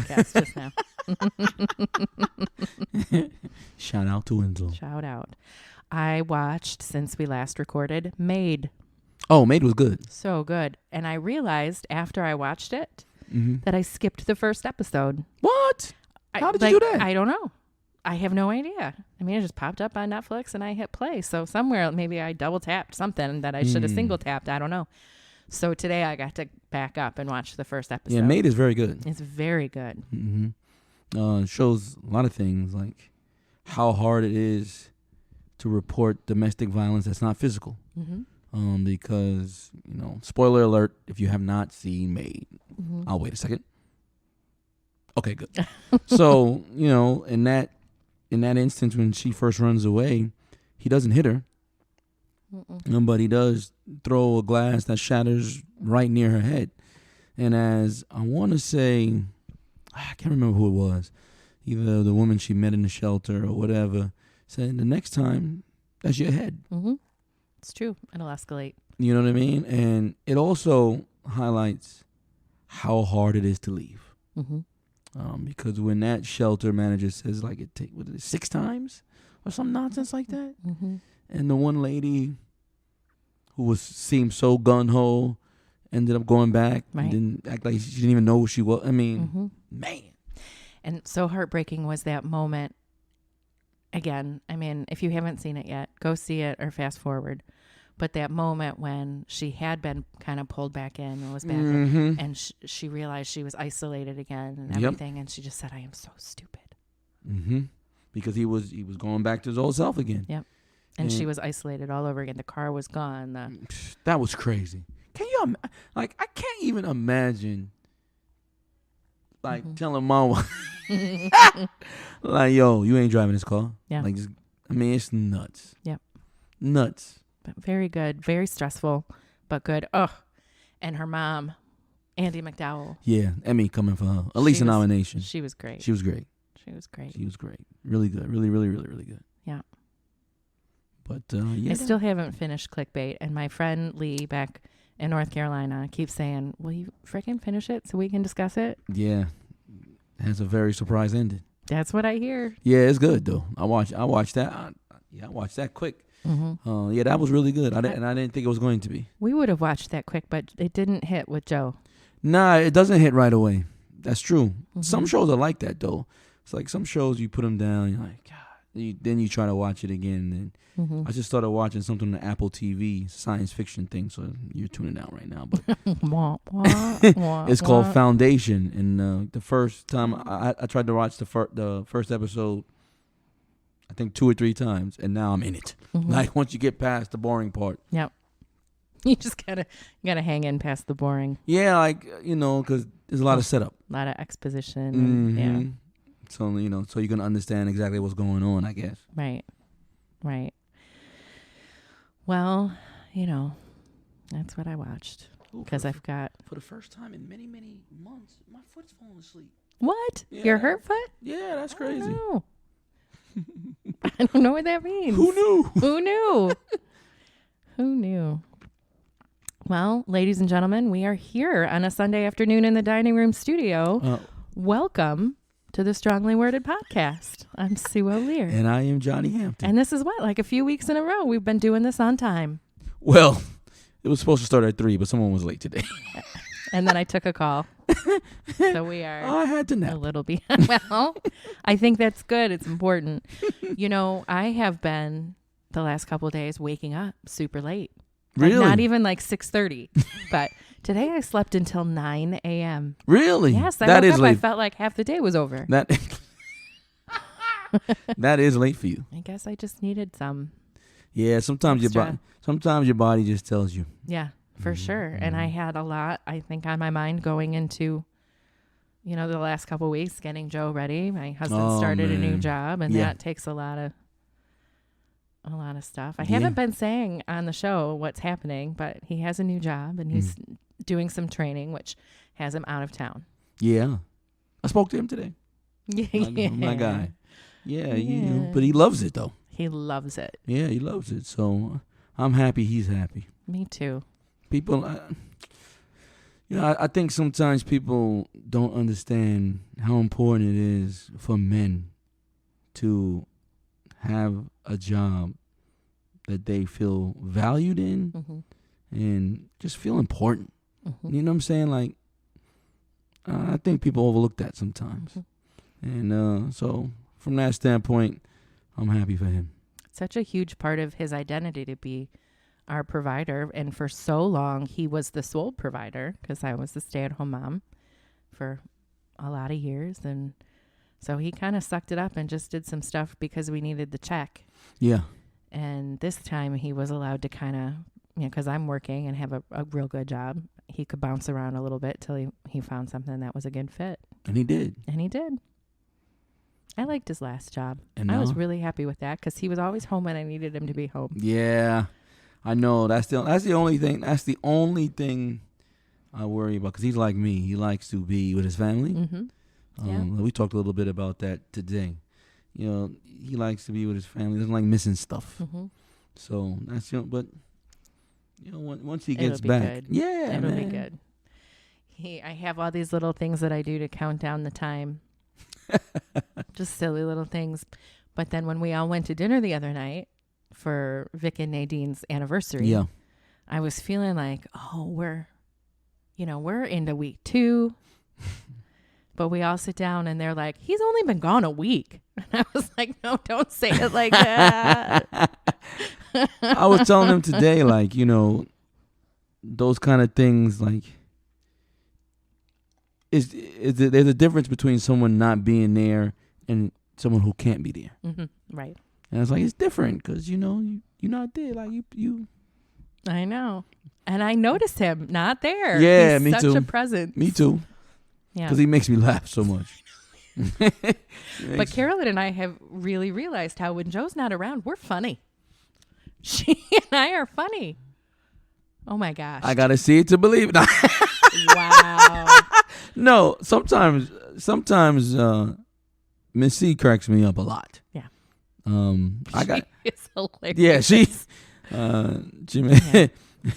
podcast just now. Shout out to Winslow. Shout out. I watched, since we last recorded, MAID. Oh, MAID was good. So good. And I realized after I watched it Mm-hmm. that I skipped the first episode. What? How did you do that? I don't know. I have no idea. I mean, it just popped up on Netflix and I hit play. So somewhere maybe I double tapped something that I should have single tapped. I don't know. So today I got to back up and watch the first episode. Yeah, MAID is very good. It's very good. Mm-hmm. It shows a lot of things, like how hard it is to report domestic violence that's not physical. Mm-hmm. Because, spoiler alert, if you have not seen MAID, I'll wait a second. Okay, good. So, in that instance when she first runs away, he doesn't hit her. But he does throw a glass that shatters right near her head. And as I want to say, I can't remember who it was, either the woman she met in the shelter or whatever, said the next time, that's your head. Mm-hmm. It's true. It'll escalate. You know what I mean? And it also highlights how hard it is to leave. Mm-hmm. Because when that shelter manager says, like, 6 times or some nonsense like that, and the one lady who seemed so gun-ho ended up going back and didn't act like she didn't even know who she was. I mean, man. And so heartbreaking was that moment. Again, I mean, if you haven't seen it yet, go see it or fast forward. But that moment when she had been kind of pulled back in and was back in, and she realized she was isolated again and everything, and she just said, "I am so stupid." Because he was going back to his old self again. Yep. And she was isolated all over again. The car was gone. That was crazy. Can you I can't even imagine telling mama like, yo, you ain't driving this car. Yeah. It's nuts. Yep. Nuts. But very good, very stressful, but good. Oh, and her mom, Andie MacDowell. Yeah, Emmy coming for her. At least a nomination. She was great. She was great. She was great. Really good. Really, really, really, really good. Yeah. But yeah. I still haven't finished Clickbait, and my friend Lee back in North Carolina keeps saying, "Will you freaking finish it so we can discuss it?" Yeah. It has a very surprise ending. That's what I hear. Yeah, it's good though. I watched that. I watched that quick. Yeah, that was really good. I didn't think it was going to be. We would have watched that quick, but it didn't hit with Joe. Nah, it doesn't hit right away. That's true. Some shows are like that though. It's like some shows you put them down, you're like, God. Then you try to watch it again. And I just started watching something on Apple TV, science fiction thing. So you're tuning out right now, but it's called Foundation. And the first time I tried to watch the first episode, I think 2 or 3 times, and now I'm in it. Like once you get past the boring part. Yep. You just gotta hang in past the boring. Yeah, because there's a lot of setup, a lot of exposition. And, yeah. So so you can understand exactly what's going on, I guess. Right. Well, that's what I watched because I've got for the first time in many, many months, my foot's falling asleep. What? Yeah. Your hurt foot? Yeah, that's crazy. I don't know what that means. Who knew? Who knew? Well, ladies and gentlemen, we are here on a Sunday afternoon in the dining room studio. Welcome to the Strongly Worded Podcast. I'm Sue O'Lear. And I am Johnny Hampton. And this is like a few weeks in a row we've been doing this on time. Well, it was supposed to start at 3, but someone was late today. And then I took a call. So we are I had to nap. a little behind. Well, I think that's good. It's important. I have been the last couple of days waking up super late. Really? Not even 6:30. But today I slept until 9 a.m. Really? Yes, that is late. I felt like half the day was over. That is late for you. I guess I just needed some. Yeah, sometimes your body just tells you. Yeah, for sure. And I had a lot, I think, on my mind going into, the last couple of weeks, getting Joe ready. My husband started a new job, and that takes a lot of stuff. I haven't been saying on the show what's happening, but he has a new job, and he's doing some training, which has him out of town. Yeah. I spoke to him today. Yeah. My guy. Yeah. But he loves it, though. He loves it. Yeah, he loves it. So I'm happy he's happy. Me too. People, I think sometimes people don't understand how important it is for men to have a job that they feel valued in and just feel important. You know what I'm saying? Like, I think people overlook that sometimes. And so from that standpoint, I'm happy for him. Such a huge part of his identity to be our provider. And for so long, he was the sole provider because I was the stay-at-home mom for a lot of years. And so he kind of sucked it up and just did some stuff because we needed the check. Yeah. And this time he was allowed to kind of, because I'm working and have a real good job, he could bounce around a little bit till he found something that was a good fit. And he did. I liked his last job. And I was really happy with that because he was always home when I needed him to be home. Yeah, I know. That's the only thing. That's the only thing I worry about because he's like me. He likes to be with his family. We talked a little bit about that today. He likes to be with his family. He doesn't like missing stuff. So that's but once he gets back, good. Yeah, it'll man. be good. I have all these little things that I do to count down the time. Just silly little things. But then when we all went to dinner the other night for Vic and Nadine's anniversary, I was feeling like, we're into week 2. But we all sit down and they're like, he's only been gone a week. And I was like, no, don't say it like that. I was telling him today, like, those kind of things, like, there's a difference between someone not being there and someone who can't be there. Right. And it's like, it's different because, you're not there. Like, you. I know. And I noticed him not there. Yeah, He's me such too. a presence. Me too. Yeah. Because he makes me laugh so much. But Carolyn and I have really realized how when Joe's not around, we're funny. She and I are funny. Oh, my gosh. I got to see it to believe it. Wow. No, sometimes Miss C cracks me up a lot. Yeah. It's hilarious.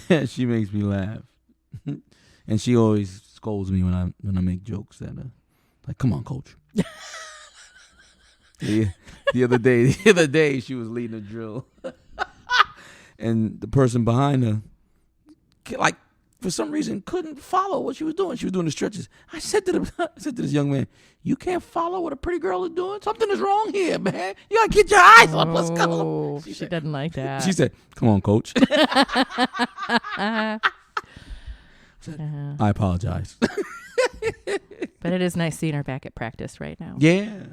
Yeah, she makes me laugh. And she always scolds me when I make jokes that like, come on, coach. The other day she was leading a drill. And the person behind her, like, for some reason, couldn't follow what she was doing. She was doing the stretches. I said to this young man, you can't follow what a pretty girl is doing? Something is wrong here, man. You got to get your eyes up. Let's go. She didn't like that. She said, come on, coach. I apologize. But it is nice seeing her back at practice right now. Yeah.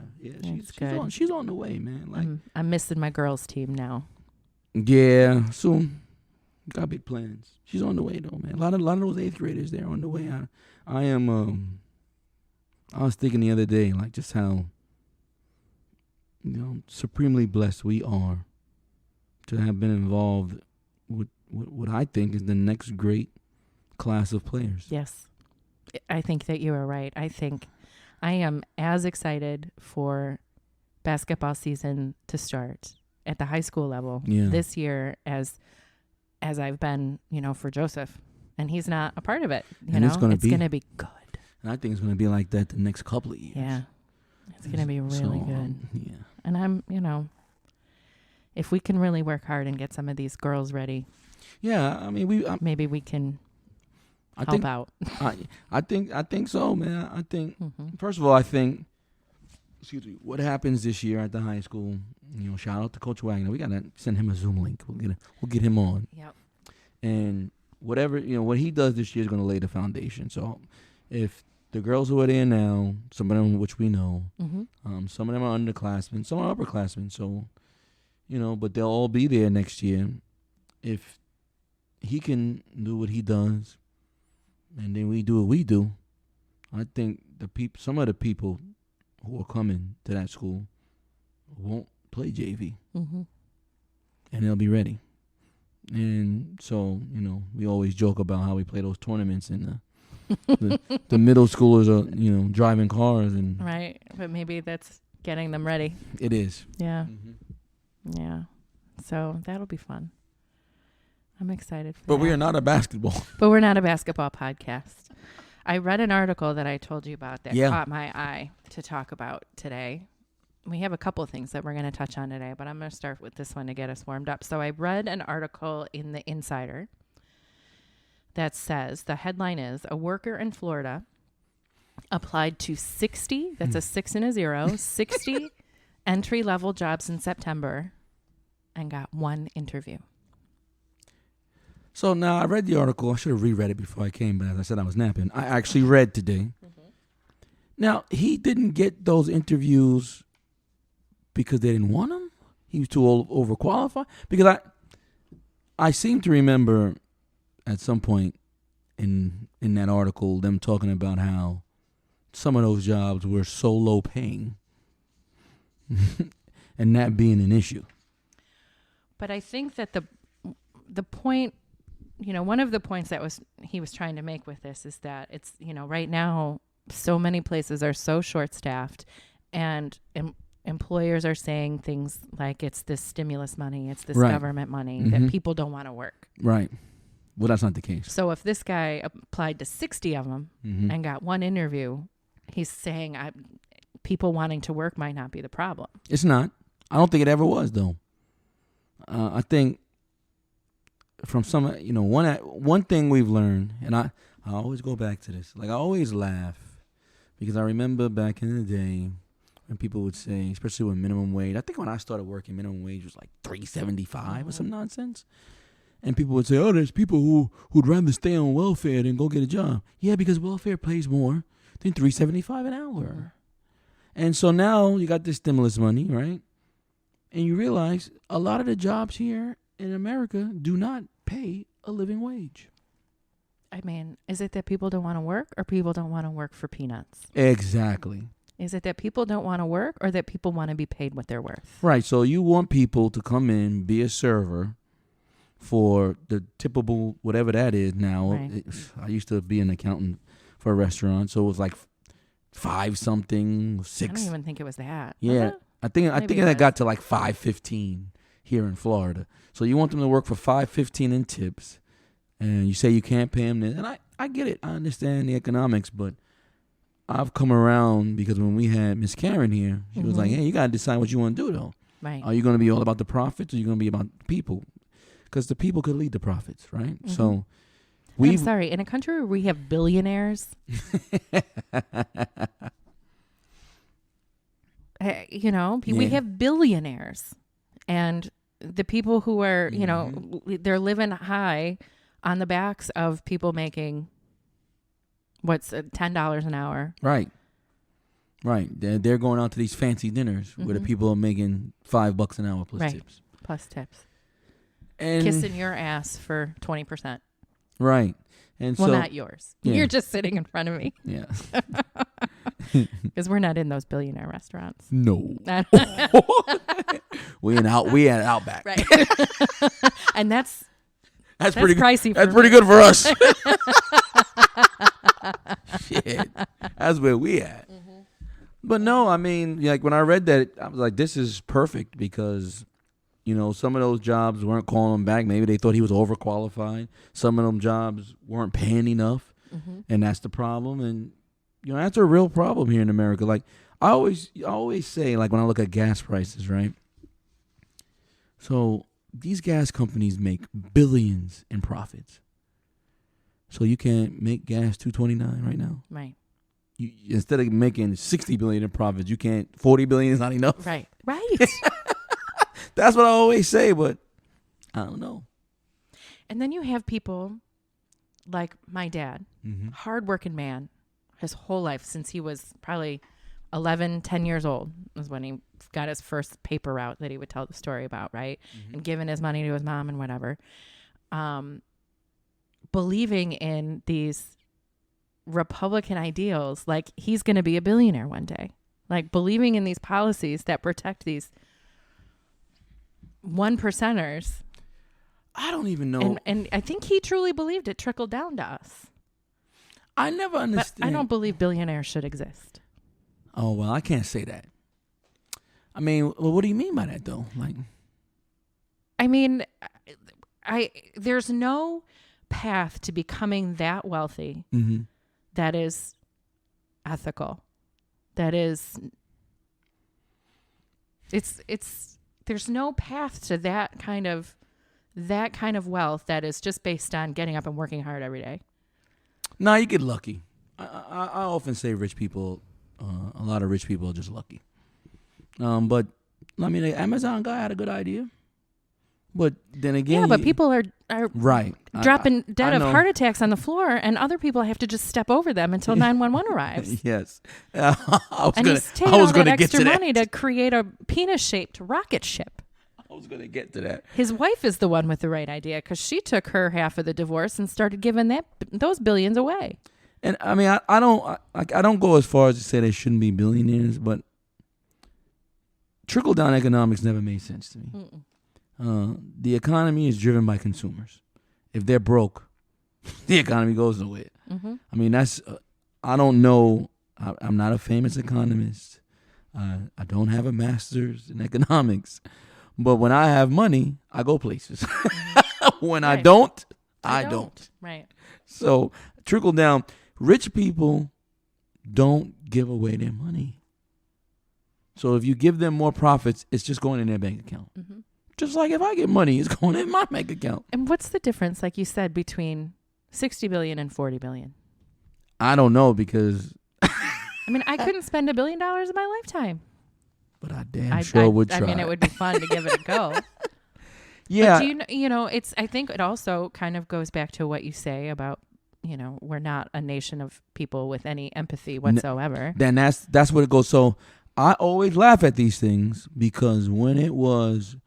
She's on the way, man. Like, I'm missing my girls' team now. Yeah, soon. Got big plans. She's on the way though, man. A lot of those 8th graders, they're on the way. I am. I was thinking the other day, like, just how supremely blessed we are to have been involved with what I think is the next great class of players. Yes, I think that you are right. I think I am as excited for basketball season to start at the high school level this year as I've been, for Joseph. And he's not a part of it. It's going to be good. And I think it's going to be like that the next couple of years. Yeah. It's going to be really good. Yeah. And I'm, if we can really work hard and get some of these girls ready. Yeah, I mean, maybe we can help out. I think so, man. I think, first of all, what happens this year at the high school, shout out to Coach Wagner. We got to send him a Zoom link. We'll get him on. Yep. And whatever, what he does this year is going to lay the foundation. So if the girls who are there now, some of them which we know, some of them are underclassmen, some are upperclassmen. So, but they'll all be there next year. If he can do what he does, and then we do what we do, I think some of the people who are coming to that school won't play JV. And they'll be ready. And so, we always joke about how we play those tournaments and the middle schoolers are, driving cars. And right. But maybe that's getting them ready. It is. Yeah. Yeah. So that'll be fun. I'm excited for But that. we are not a basketball. But we're not a basketball podcast. I read an article that I told you about that caught my eye to talk about today. We have a couple of things that we're going to touch on today, but I'm going to start with this one to get us warmed up. So I read an article in the Insider that says, the headline is, a worker in Florida applied to 60, that's a 6 and a 0, 60 entry-level jobs in September and got one interview. So now I read the article. I should have reread it before I came, but as I said, I was napping. I actually read today. Mm-hmm. Now, he didn't get those interviews because they didn't want him? He was too overqualified? Because I seem to remember at some point in that article them talking about how some of those jobs were so low paying and that being an issue. But I think that the point, one of the points that he was trying to make with this is that it's, right now so many places are so short-staffed, and employers are saying things like it's this stimulus money, it's this government money, that people don't want to work. Right. Well, that's not the case. So if this guy applied to 60 of them and got one interview, he's saying people wanting to work might not be the problem. It's not. I don't think it ever was, though. I think from some, one thing we've learned, and I always go back to this. Like, I always laugh because I remember back in the day when people would say, especially with minimum wage, I think when I started working, minimum wage was like $3.75 or some nonsense. And people would say, oh, there's people who'd rather stay on welfare than go get a job. Yeah, because welfare pays more than $3.75 an hour. And so now you got this stimulus money, right? And you realize a lot of the jobs here in America do not pay a living wage. I mean, is it that people don't want to work, or people don't want to work for peanuts? Exactly. Is it that people don't want to work, or that people want to be paid what they're worth? Right. So you want people to come in, be a server for the tippable, whatever that is now. Right. I used to be an accountant for a restaurant, so it was like 5-something, 6. I don't even think it was that. Yeah. Was it? I think that got to like $5.15 here in Florida. So you want them to work for $5.15 in tips, and you say you can't pay them this. And I get it. I understand the economics, but I've come around because when we had Miss Karen here, she was like, hey, you got to decide what you want to do, though. Right. Are you going to be all about the profits, or are you going to be about people? Because the people could lead the profits, right? Mm-hmm. So I'm sorry. In a country where we have billionaires, we have billionaires, and the people who are, they're living high on the backs of people making what's $10 an hour. Right. Right. They're going out to these fancy dinners where the people are making $5 an hour plus tips. Plus tips. And kissing your ass for 20%. Right. And well, not yours. Yeah. You're just sitting in front of me. Yeah. Because we're not in those billionaire restaurants. No. we at Outback. Right. And that's pretty pricey. That's pretty good for us. Shit. That's where we at. Mm-hmm. But no, I mean, like when I read that, I was like, this is perfect because, some of those jobs weren't calling him back. Maybe they thought he was overqualified. Some of them jobs weren't paying enough, and that's the problem. And that's a real problem here in America. Like I always say, like when I look at gas prices, right? So these gas companies make billions in profits. So you can't make gas $2.29 right now. Right. Instead of making $60 billion in profits, you can't. $40 billion is not enough. Right. Right. That's what I always say, but I don't know. And then you have people like my dad, hardworking man, his whole life since he was probably 10 years old was when he got his first paper route that he would tell the story about, right? And giving his money to his mom and whatever. Believing in these Republican ideals, like he's going to be a billionaire one day. Like believing in these policies that protect these 1%ers. I don't even know. And I think he truly believed it trickled down to us. I never understood. But I don't believe billionaires should exist. Oh, well, I can't say that. I mean, well, what do you mean by that, though? Like, I mean, there's no path to becoming that wealthy that is ethical. That is, there's no path to that kind of wealth that is just based on getting up and working hard every day. No, you get lucky. I often say rich people, a lot of rich people are just lucky. But I mean, the Amazon guy had a good idea. But then again, yeah, but people are right dropping dead of heart attacks on the floor, and other people have to just step over them until 911 arrives. Yes, he's taking all that extra money to create a penis-shaped rocket ship. I was going to get to that. His wife is the one with the right idea because she took her half of the divorce and started giving those billions away. And I mean, I don't go as far as to say they shouldn't be billionaires, but trickle down economics never made sense to me. The economy is driven by consumers. If they're broke, the economy goes nowhere. I mean, I don't know. I'm not a famous economist. I don't have a master's in economics. But when I have money, I go places. When I don't, I don't. Right. So trickle down. Rich people don't give away their money. So if you give them more profits, it's just going in their bank account. Just like if I get money, it's going in my bank account. And what's the difference, like you said, between 60 billion and 40 billion? I don't know because... I mean, I couldn't spend $1 billion in my lifetime. But I sure would try. I mean, it would be fun to give it a go. Yeah. But you know, I think it also kind of goes back to what you say about, you know, we're not a nation of people with any empathy whatsoever. Then that's what it goes. So I always laugh at these things because when it was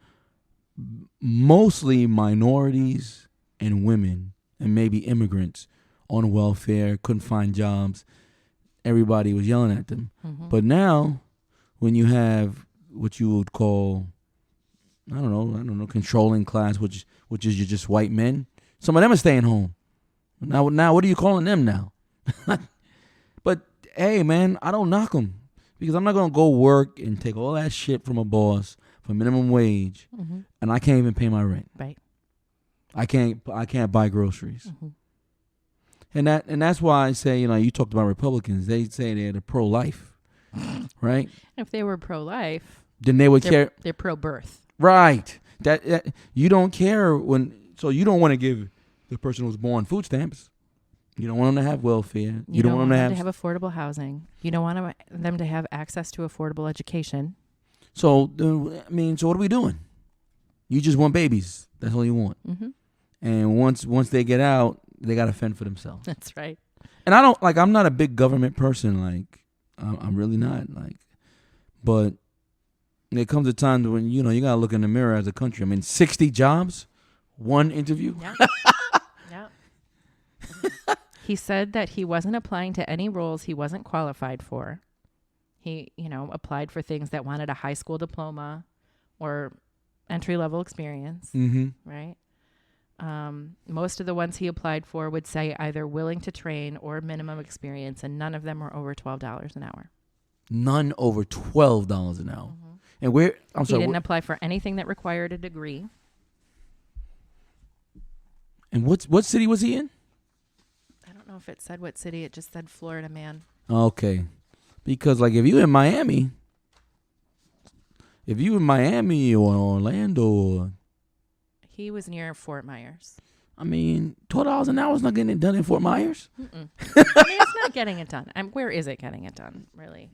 mostly minorities and women and maybe immigrants on welfare, couldn't find jobs, everybody was yelling at them. But now when you have what you would call, I don't know, controlling class, which is you're just white men, some of them are staying home. Now what are you calling them now? But hey, man, I don't knock them because I'm not going to go work and take all that shit from a boss for minimum wage, and I can't even pay my rent. Right. I can't buy groceries. And that's why I say, you know, you talked about Republicans. They say they're the pro-life, right? If they were pro-life, then they would care. They're pro-birth. Right. That you don't care so you don't want to give the person who was born food stamps. You don't want them to have welfare. You don't want them to have affordable housing. You don't want them to have access to affordable education. So, I mean, so what are we doing? You just want babies. That's all you want. And once they get out, they got to fend for themselves. That's right. And I'm not a big government person. Like, I'm really not. Like, but there comes a time when, you know, you got to look in the mirror as a country. I mean, 60 jobs, one interview. Yeah. He said that he wasn't applying to any roles he wasn't qualified for. He, you know, applied for things that wanted a high school diploma or entry-level experience, right? Most of the ones he applied for would say either willing to train or minimum experience, and none of them were over $12 an hour. None over $12 an hour. And he didn't apply for anything that required a degree. And what city was he in? I don't know if it said what city. It just said Florida man. Okay. Because, like, if you in Miami or Orlando. He was near Fort Myers. I mean, $12 an hour is not getting it done in Fort Myers. I mean, it's not getting it done. Where is it getting it done, really?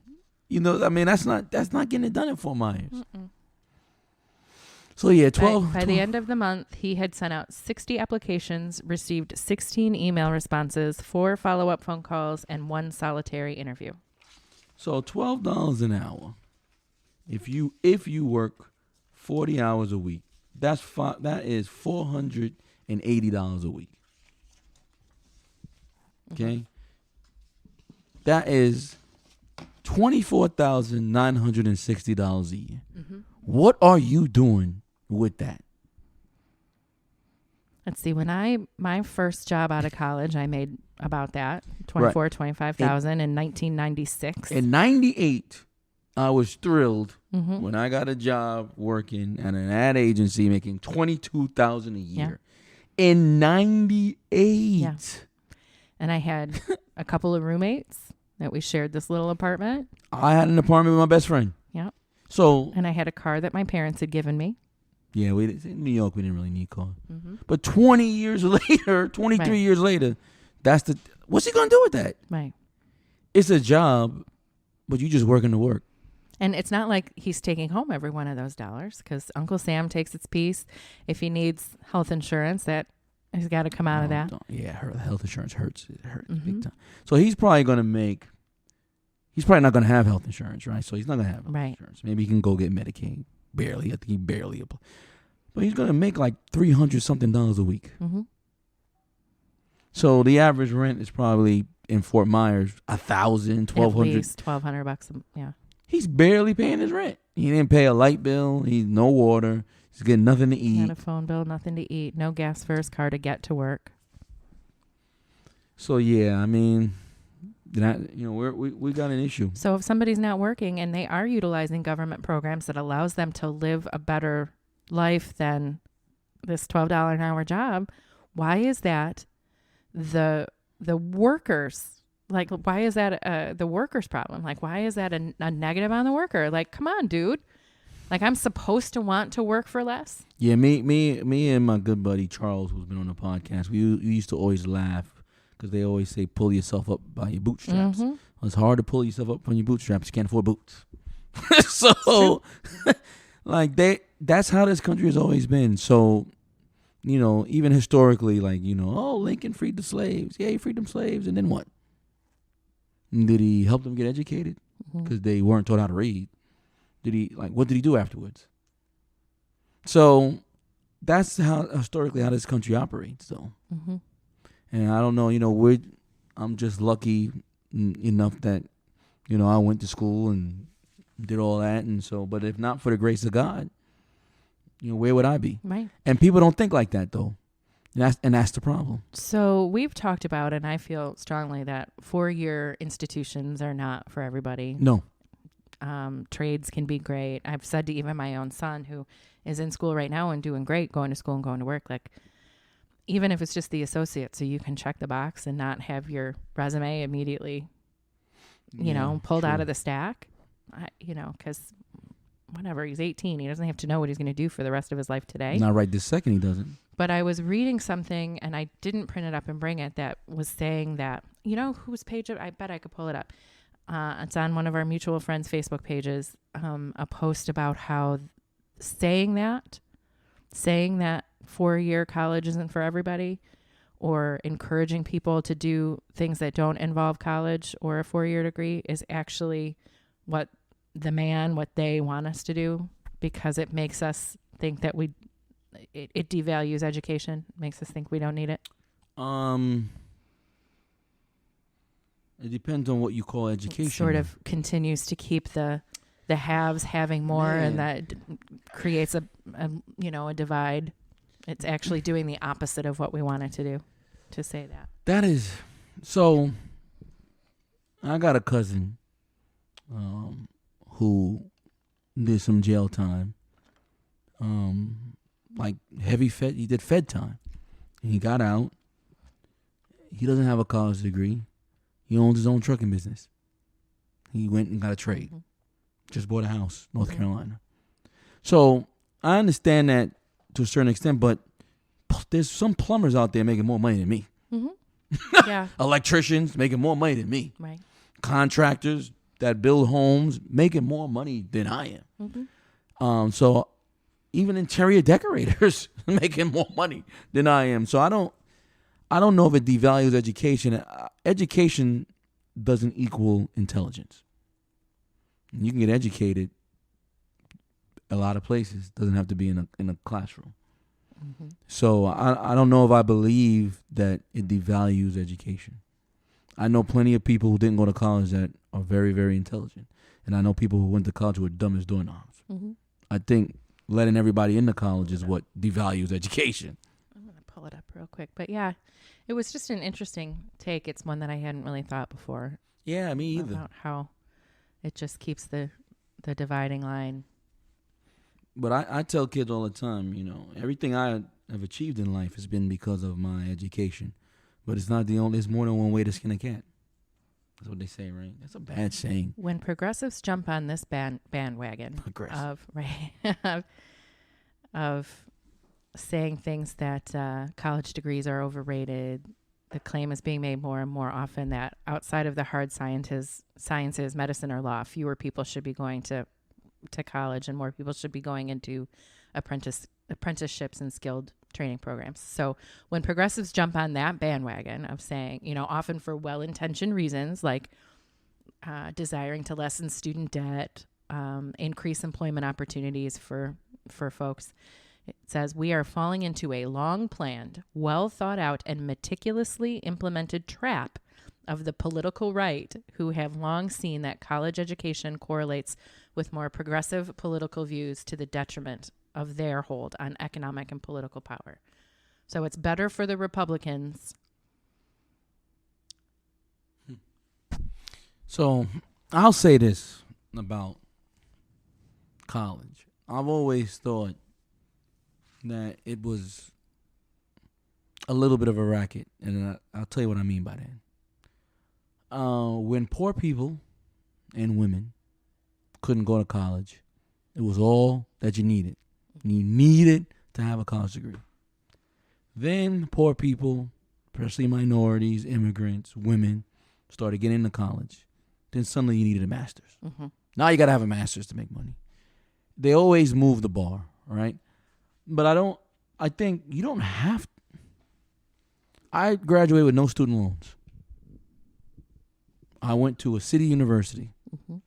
You know, I mean, that's not getting it done in Fort Myers. So, yeah, 12. By the end of the month, he had sent out 60 applications, received 16 email responses, 4 follow-up phone calls, and 1 solitary interview. So $12 an hour. If you work 40 hours a week, that is $480 a week. Okay? That is $24,960 a year. What are you doing with that? Let's see. When my first job out of college, I made about that, $25,000 in 1996. In 98, I was thrilled when I got a job working at an ad agency making $22,000 a year. in 98. Yeah. And I had a couple of roommates that we shared this little apartment. I had an apartment with my best friend. Yeah. So. And I had a car that my parents had given me. Yeah, in New York, we didn't really need cars. Mm-hmm. But 20 years later, 23 years later, what's he going to do with that? Right. It's a job, but you just working to work. And it's not like he's taking home every one of those dollars because Uncle Sam takes its piece. If he needs health insurance, that has got to come out of that. Yeah, her health insurance hurts. It hurts Mm-hmm. big time. So he's probably going to he's probably not going to have health insurance, right? So he's not going to have health insurance. Maybe he can go get Medicaid. Barely. I think he barely. But he's going to make like $300-something a week. Mm-hmm. So the average rent is probably in Fort Myers $1,000, $1,200. At least $1,200. Yeah. He's barely paying his rent. He didn't pay a light bill. He's no water. He's getting nothing to eat. Not a phone bill, nothing to eat. No gas for his car to get to work. So yeah, I mean, we got an issue. So if somebody's not working and they are utilizing government programs that allows them to live a better life than this $12 an hour job, why is that the workers? Like, why is that the worker's problem? Like, why is that a negative on the worker? Like, come on, dude. Like, I'm supposed to want to work for less? Yeah, me and my good buddy Charles, who's been on the podcast, we used to always laugh because they always say, pull yourself up by your bootstraps. Mm-hmm. Well, it's hard to pull yourself up from your bootstraps. You can't afford boots. So, like, that's how this country has always been. So, even historically, like, Lincoln freed the slaves. Yeah, he freed them slaves. And then what? Did he help them get educated? Because they weren't taught how to read. What did he do afterwards? So that's historically how this country operates, though. Mm-hmm. And I don't know, I'm just lucky enough that, I went to school and did all that. And so, but if not for the grace of God, where would I be? Right. And people don't think like that, though. And that's the problem. So we've talked about, and I feel strongly that 4-year institutions are not for everybody. No. Trades can be great. I've said to even my own son, who is in school right now and doing great, going to school and going to work, like, even if it's just the associate, so you can check the box and not have your resume immediately, pulled out of the stack, because whatever, he's 18. He doesn't have to know what he's going to do for the rest of his life today. Not right this second, he doesn't. But I was reading something, and I didn't print it up and bring it, that was saying that, whose page, I bet I could pull it up. It's on one of our mutual friends' Facebook pages, a post about how saying that 4-year college isn't for everybody, or encouraging people to do things that don't involve college or a 4-year degree is actually what they want us to do, because it makes us think that it devalues education, makes us think we don't need it. It depends on what you call education. It sort of continues to keep the haves having more, and that creates a divide. It's actually doing the opposite of what we want it to do, to say that. That is, so I got a cousin who did some jail time. Like heavy fed, he did fed time. And he got out. He doesn't have a college degree. He owns his own trucking business. He went and got a trade. Mm-hmm. Just bought a house, North Carolina. So I understand that to a certain extent, but there's some plumbers out there making more money than me. Mm-hmm. Yeah. Electricians making more money than me. Right. Contractors that build homes making more money than I am. Mm-hmm. So even interior decorators making more money than I am. So I don't know if it devalues education. Education doesn't equal intelligence. You can get educated a lot of places. Doesn't have to be in a classroom. Mm-hmm. So I don't know if I believe that it devalues education. I know plenty of people who didn't go to college that are very, very intelligent. And I know people who went to college who are dumb as doorknobs. Mm-hmm. I think letting everybody into college is what devalues education. I'm going to pull it up real quick. But yeah, it was just an interesting take. It's one that I hadn't really thought before. Yeah, me either. About how it just keeps the dividing line. But I tell kids all the time, everything I have achieved in life has been because of my education. But it's not the only. There's more than one way to skin a cat. That's what they say, right? That's a bad saying. When progressives jump on this bandwagon of of saying things that college degrees are overrated, the claim is being made more and more often that outside of the hard sciences, medicine or law, fewer people should be going to college and more people should be going into apprenticeships and skilled training programs. So when progressives jump on that bandwagon of saying, often for well-intentioned reasons like desiring to lessen student debt, increase employment opportunities for folks, it says we are falling into a long-planned, well-thought-out, and meticulously implemented trap of the political right who have long seen that college education correlates with more progressive political views to the detriment of their hold on economic and political power. So it's better for the Republicans. So I'll say this about college. I've always thought that it was a little bit of a racket, and I'll tell you what I mean by that. When poor people and women couldn't go to college, it was all that you needed. You needed to have a college degree. Then poor people, especially minorities, immigrants, women, started getting into college. Then suddenly you needed a master's. Mm-hmm. Now you got to have a master's to make money. They always move the bar, right? But I think you don't have to. I graduated with no student loans. I went to a city university. Mm-hmm.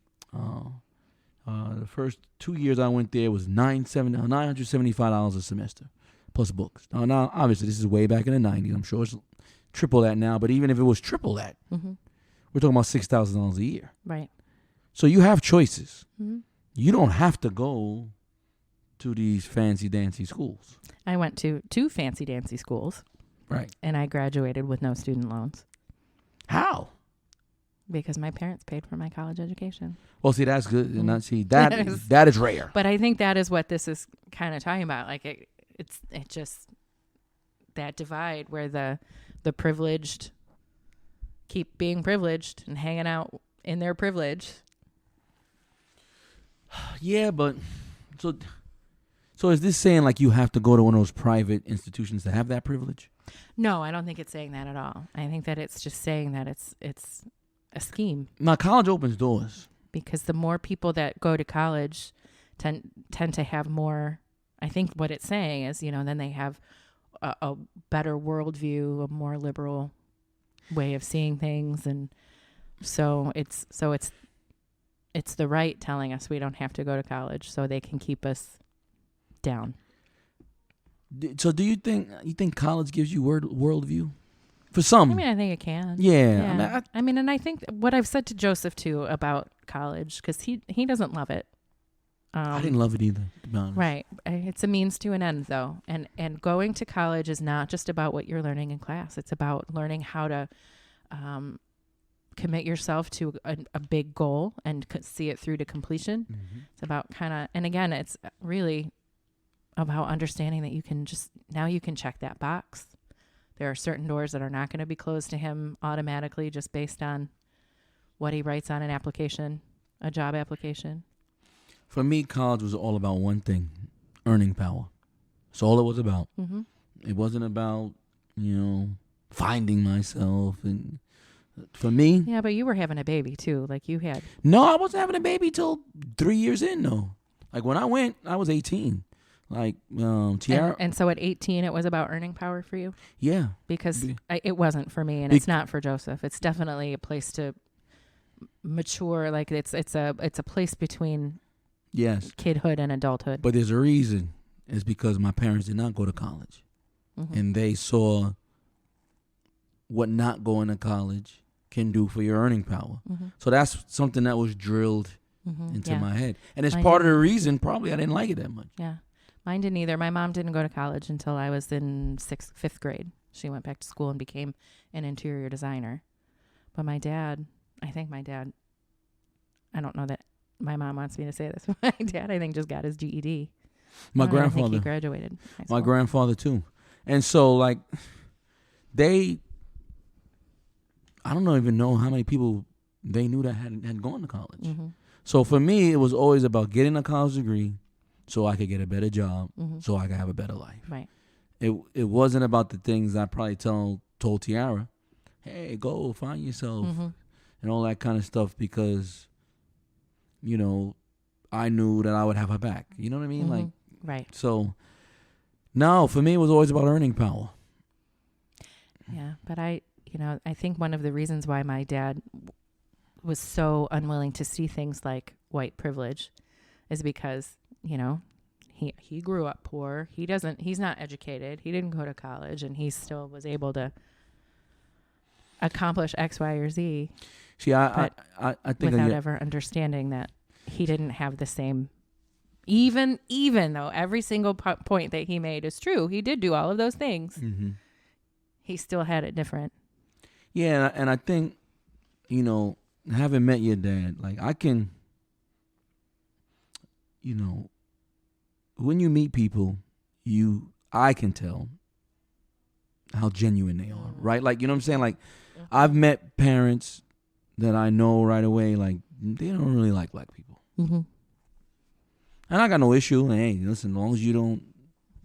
The first 2 years I went there was $975 a semester, plus books. Now, obviously, this is way back in the 90s. I'm sure it's triple that now. But even if it was triple that, mm-hmm. we're talking about $6,000 a year. Right. So you have choices. Mm-hmm. You don't have to go to these fancy-dancy schools. I went to 2 fancy-dancy schools. Right. And I graduated with no student loans. How? Because my parents paid for my college education. Well, see, that's good. And that is rare. But I think that is what this is kind of talking about. Like it's just that divide where the privileged keep being privileged and hanging out in their privilege. Yeah, but so is this saying like you have to go to one of those private institutions to have that privilege? No, I don't think it's saying that at all. I think that it's just saying that it's a scheme. Now, college opens doors. Because the more people that go to college tend to have more, I think what it's saying is, then they have a better worldview, a more liberal way of seeing things. And so it's the right telling us we don't have to go to college so they can keep us down. So do you think college gives you worldview? For some. I mean, I think it can. Yeah. I mean, and I think what I've said to Joseph, too, about college, because he doesn't love it. I didn't love it either, to be honest. Right. It's a means to an end, though. And going to college is not just about what you're learning in class. It's about learning how to commit yourself to a big goal and see it through to completion. Mm-hmm. It's about and again, it's really about understanding that you can check that box. There are certain doors that are not going to be closed to him automatically just based on what he writes on an application, a job application. For me, college was all about one thing, earning power. That's all it was about. Mm-hmm. It wasn't about, finding myself. And for me... Yeah, but you were having a baby, too, like you had. No, I wasn't having a baby till 3 years in, though. Like, when I went, I was 18. Like Tiara, and so at 18, it was about earning power for you. Yeah, because it wasn't for me, and it's not for Joseph. It's definitely a place to mature. Like it's a place between kidhood and adulthood. But there's a reason. It's because my parents did not go to college, mm-hmm. and they saw what not going to college can do for your earning power. Mm-hmm. So that's something that was drilled mm-hmm. into my head, and it's part of the reason probably I didn't like it that much. Yeah. Mine didn't either. My mom didn't go to college until I was in 5th grade. She went back to school and became an interior designer. But my dad, I don't know that my mom wants me to say this, but my dad, I think, just got his GED. My I don't even think grandfather. he graduated high school. My grandfather too. And so like I don't even know how many people they knew that had gone to college. Mm-hmm. So for me, it was always about getting a college degree so I could get a better job, so I could have a better life. Right. It wasn't about the things I probably told Tiara, hey, go find yourself and all that kind of stuff because, you know, I knew that I would have her back. You know what I mean? Like, right. So, no, for me, it was always about earning power. Yeah, but I think one of the reasons why my dad was so unwilling to see things like white privilege is because, you know, he grew up poor. He's not educated. He didn't go to college, and he still was able to accomplish X, Y, or Z. See, I think without ever understanding that he didn't have the same, even though every single point that he made is true, he did do all of those things. He still had it different. Yeah, and I think, you know, having met your dad, like I can, you know, when you meet people, I can tell how genuine they are, right? Like, you know what I'm saying? Like, I've met parents that I know right away, like, they don't really like black people. And I got no issue. Hey, listen, as long as you don't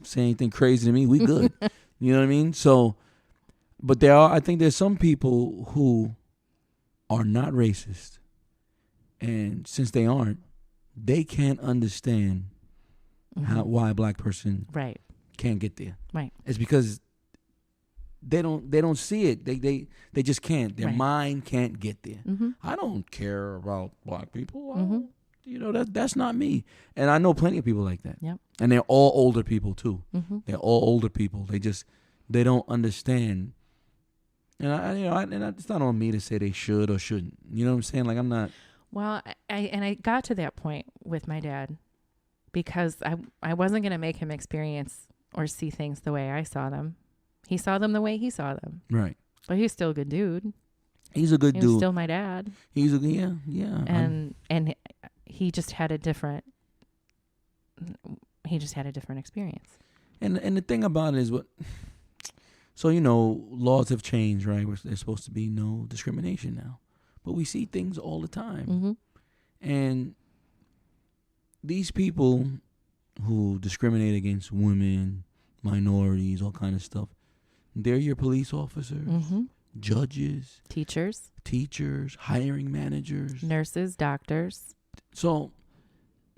say anything crazy to me, we good. You know what I mean? So, but I think there's some people who are not racist. And since they aren't, they can't understand why a black person can't get there. Right. It's because they don't see it. They just can't. Their mind can't get there. I don't care about black people. You know, that's not me. And I know plenty of people like that. Yep. And they're all older people too. They're all older people. They don't understand. And it's not on me to say they should or shouldn't. You know what I'm saying? Like, I'm not. Well, I got to that point with my dad because I wasn't going to make him experience or see things the way I saw them. He saw them the way he saw them. Right. But he's still a good dude. He's a good dude. He's still my dad. He's yeah. And he just had a different experience. And the thing about it is so, you know, laws have changed, right? There's supposed to be no discrimination now. But we see things all the time. And these people who discriminate against women, minorities, all kind of stuff, they're your police officers, judges, teachers, hiring managers, nurses, doctors. So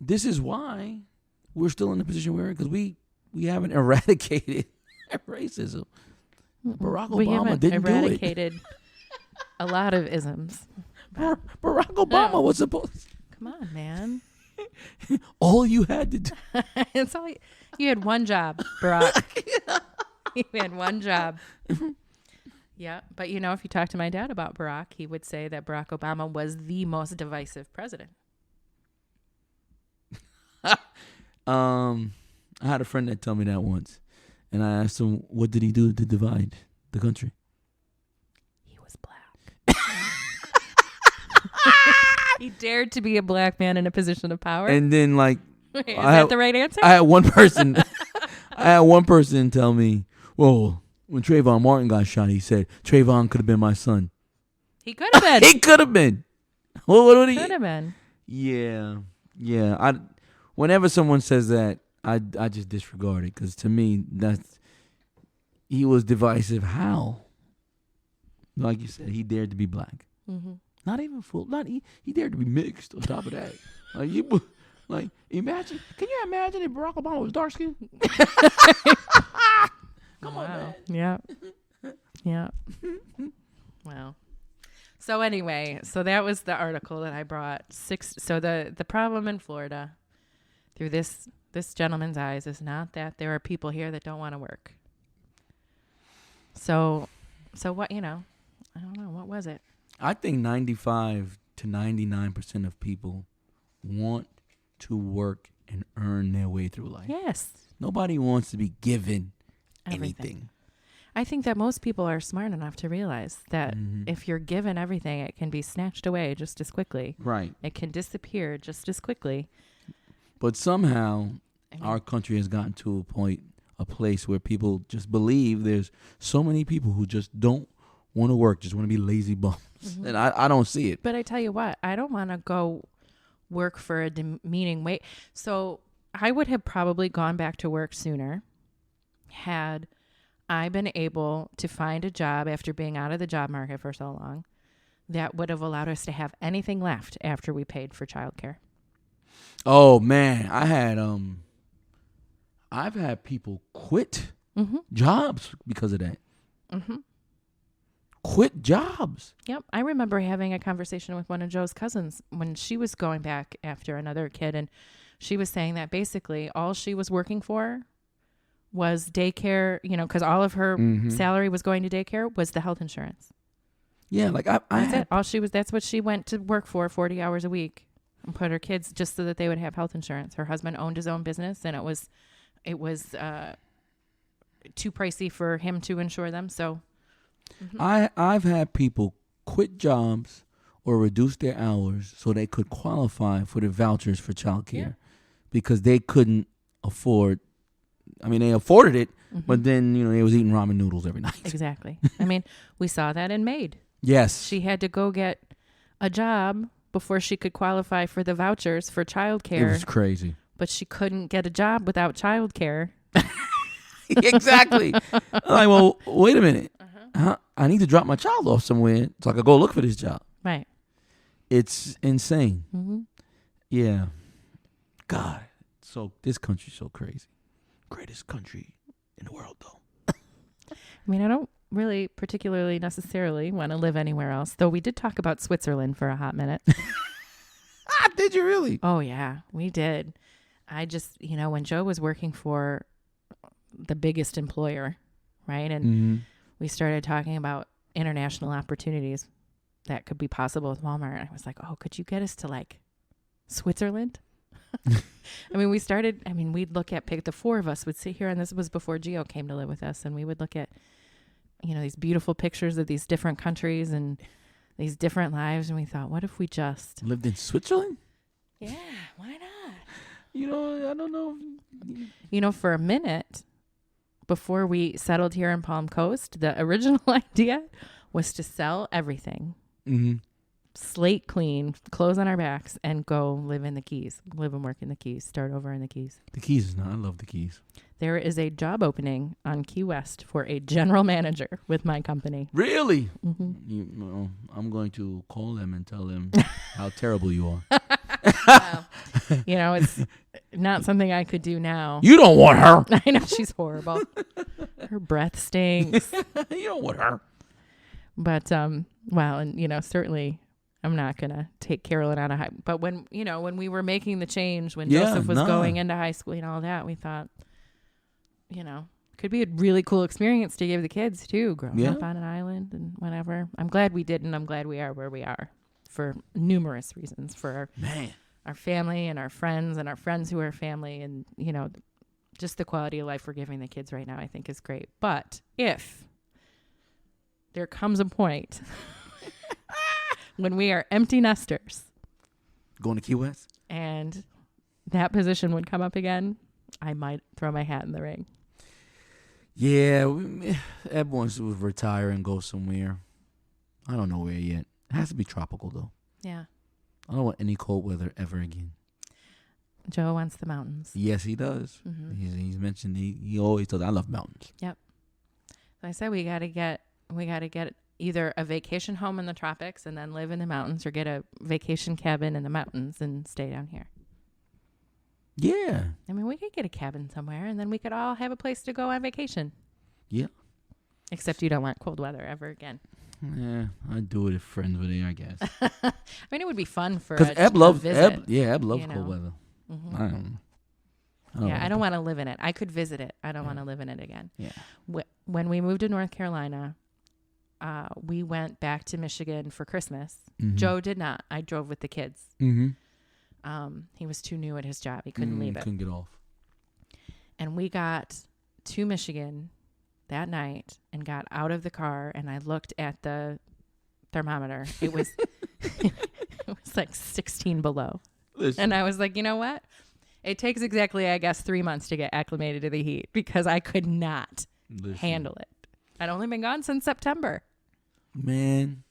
this is why we're still in the position we're in, because we haven't eradicated racism. Barack Obama didn't eradicated a lot of isms. Barack Obama was supposed. Come on, man. All you had to do. It's all you had one job, Barack. You had one job. Yeah, but you know, if you talk to my dad about Barack, he would say that Barack Obama was the most divisive president. I had a friend that told me that once, and I asked him, what did he do to divide the country? He was black. He dared to be a black man in a position of power. And then, like, wait, is that the right answer? I had one person tell me, well, when Trayvon Martin got shot, he said Trayvon could have been my son. He could have been. He could have been. What could have been. Yeah. Whenever someone says that, I just disregard it, because to me he was divisive. How? Like you said, he dared to be black. Not even full. He dared to be mixed. On top of that, imagine. Can you imagine if Barack Obama was dark skinned? Come on, man. Yeah. Wow. So anyway, that was the article that I brought. So the problem in Florida, through this gentleman's eyes, is not that there are people here that don't want to work. So what, you know, I don't know, what was it? I think 95 to 99% of people want to work and earn their way through life. Yes. Nobody wants to be given anything. I think that most people are smart enough to realize that if you're given everything, it can be snatched away just as quickly. Right. It can disappear just as quickly. But somehow, I mean, our country has gotten to a place where people just believe there's so many people who just don't want to work, just want to be lazy bums. Mm-hmm. And I don't see it. But I tell you what, I don't want to go work for a demeaning wage. So I would have probably gone back to work sooner had I been able to find a job after being out of the job market for so long that would have allowed us to have anything left after we paid for childcare. Oh man, I've had people quit jobs because of that. Mm-hmm. Quit jobs. Yep. I remember having a conversation with one of Joe's cousins when she was going back after another kid, and she was saying that basically all she was working for was daycare, because all of her salary was going to daycare, was the health insurance. Yeah, like that's it. That's what she went to work for 40 hours a week and put her kids just so that they would have health insurance. Her husband owned his own business, and it was too pricey for him to insure them. So I've had people quit jobs or reduce their hours so they could qualify for the vouchers for childcare because they couldn't afford. I mean, they afforded it, but then, they was eating ramen noodles every night. Exactly. I mean, we saw that in MAID. Yes. She had to go get a job before she could qualify for the vouchers for childcare. It was crazy. But she couldn't get a job without childcare. Exactly. I'm like, well, wait a minute. I need to drop my child off somewhere so I could go look for this job. Right. It's insane. Mm-hmm. Yeah. God. So this country's so crazy. Greatest country in the world, though. I mean, I don't really particularly necessarily want to live anywhere else, though we did talk about Switzerland for a hot minute. Did you really? Oh, yeah, we did. I just, when Joe was working for the biggest employer, right? And we started talking about international opportunities that could be possible with Walmart. I was like, oh, could you get us to Switzerland? I mean, we'd look at the four of us would sit here, and this was before Gio came to live with us, and we would look at, these beautiful pictures of these different countries and these different lives, and we thought, what if we just lived in Switzerland? Yeah, why not? I don't know. For a minute before we settled here in Palm Coast, the original idea was to sell everything. Mm-hmm. Slate clean, clothes on our backs, and go live in the Keys. Live and work in the Keys. Start over in the Keys. The Keys is not. I love the Keys. There is a job opening on Key West for a general manager with my company. Really? Mm-hmm. I'm going to call them and tell them how terrible you are. Well, it's not something I could do now. You don't want her. I know, she's horrible. Her breath stinks. You don't want her. But, certainly I'm not going to take Carolyn out of high. But when we were making the change, when Joseph was going into high school and all that, we thought, could be a really cool experience to give the kids too, growing up on an island and whatever. I'm glad we didn't. I'm glad we are where we are for numerous reasons, for our family and our friends who are family. And, just the quality of life we're giving the kids right now, I think is great. But if there comes a point when we are empty nesters going to Key West and that position would come up again, I might throw my hat in the ring. Yeah, Eb wants to retire and go somewhere. I don't know where yet. It has to be tropical, though. Yeah. I don't want any cold weather ever again. Joe wants the mountains. Yes, he does. Mm-hmm. He's mentioned he always does. I love mountains. Yep. So I said we got to get either a vacation home in the tropics and then live in the mountains, or get a vacation cabin in the mountains and stay down here. Yeah. I mean, we could get a cabin somewhere, and then we could all have a place to go on vacation. Yeah. Except you don't want cold weather ever again. Yeah, I'd do it if friends were there, I guess. I mean, it would be fun for because Eb loves Eb loves cold weather. Mm-hmm. I don't want to live in it. I could visit it. I don't want to live in it again. Yeah. When we moved to North Carolina, we went back to Michigan for Christmas. Mm-hmm. Joe did not. I drove with the kids. Mm-hmm. He was too new at his job. He couldn't leave it. Couldn't get off. And we got to Michigan that night and got out of the car, and I looked at the thermometer. It was it was like 16 below. Listen. And I was like, you know what? It takes exactly, I guess, 3 months to get acclimated to the heat because I could not handle it. I'd only been gone since September. Man,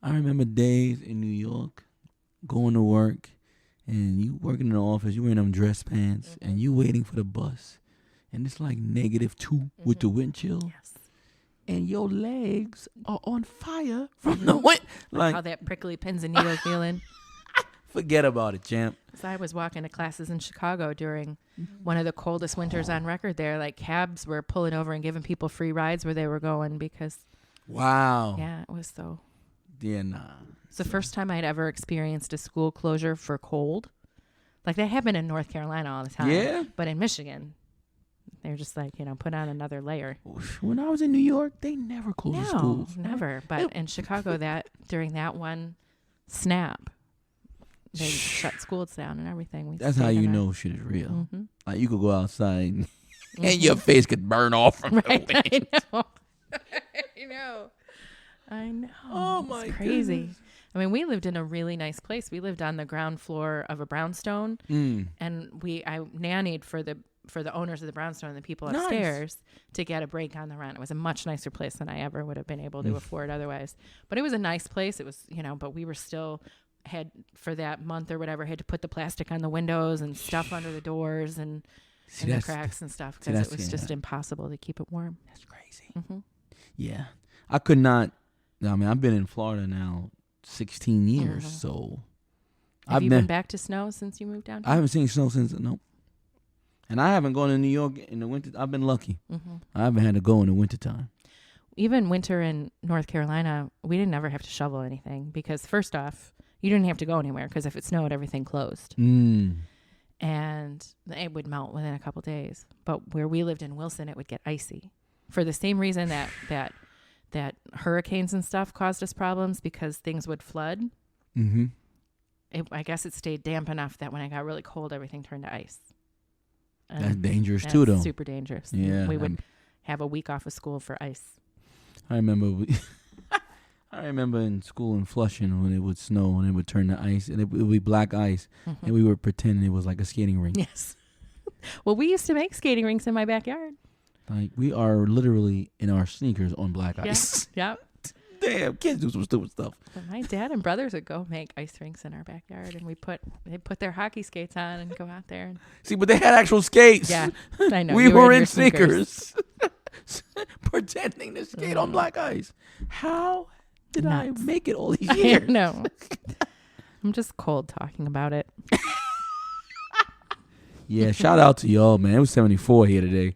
I remember days in New York going to work and you working in the office, you wearing them dress pants and you waiting for the bus and it's like -2 with the wind chill. Yes. And your legs are on fire from the wind. Like how that prickly pins and needles feeling. Forget about it, champ. So I was walking to classes in Chicago during one of the coldest winters on record there. Like cabs were pulling over and giving people free rides where they were going because. Wow. Yeah, it was so. Yeah, nah. It's the first time I'd ever experienced a school closure for cold. Like that happened in North Carolina all the time. Yeah. But in Michigan, they're just like, put on another layer. When I was in New York, they never closed the schools. Never. But in Chicago, during that one snap, they shut schools down and everything. That's how you know shit is real. Mm-hmm. Like you could go outside and your face could burn off from the wind. I know. Oh my it's crazy. Goodness. I mean, we lived in a really nice place. We lived on the ground floor of a brownstone, and I nannied for the owners of the brownstone and the people upstairs to get a break on the rent. It was a much nicer place than I ever would have been able to afford otherwise. But it was a nice place. It was, but we were still had for that month or whatever had to put the plastic on the windows and stuff under the doors and the cracks and stuff because it was just impossible to keep it warm. That's crazy. Mm-hmm. Yeah, I could not. I mean, I've been in Florida now 16 years, so have you been back to snow since you moved down here? I haven't seen snow since and I haven't gone to New York in the winter. I've been lucky. I haven't had to go in the wintertime. Even winter in North Carolina, we didn't ever have to shovel anything because first off, you didn't have to go anywhere because if it snowed, everything closed. And it would melt within a couple days. But where we lived in Wilson, it would get icy for the same reason that hurricanes and stuff caused us problems because things would flood. I guess it stayed damp enough that when it got really cold, everything turned to ice. And that's dangerous too, though. Super dangerous. Yeah. We would have a week off of school for ice. I remember in school in Flushing when it would snow and it would turn to ice and it would be black ice and we were pretending it was like a skating rink. Yes. Well, we used to make skating rinks in my backyard. Like we are literally in our sneakers on black ice. Yeah. Damn, kids do some stupid stuff. But my dad and brothers would go make ice rinks in our backyard and they put their hockey skates on and go out there. See, but they had actual skates. Yeah, I know. We were in sneakers. Pretending to skate on black ice. How did I make it all these years? No. I'm just cold talking about it. Yeah, shout out to y'all, man. It was 74 here today.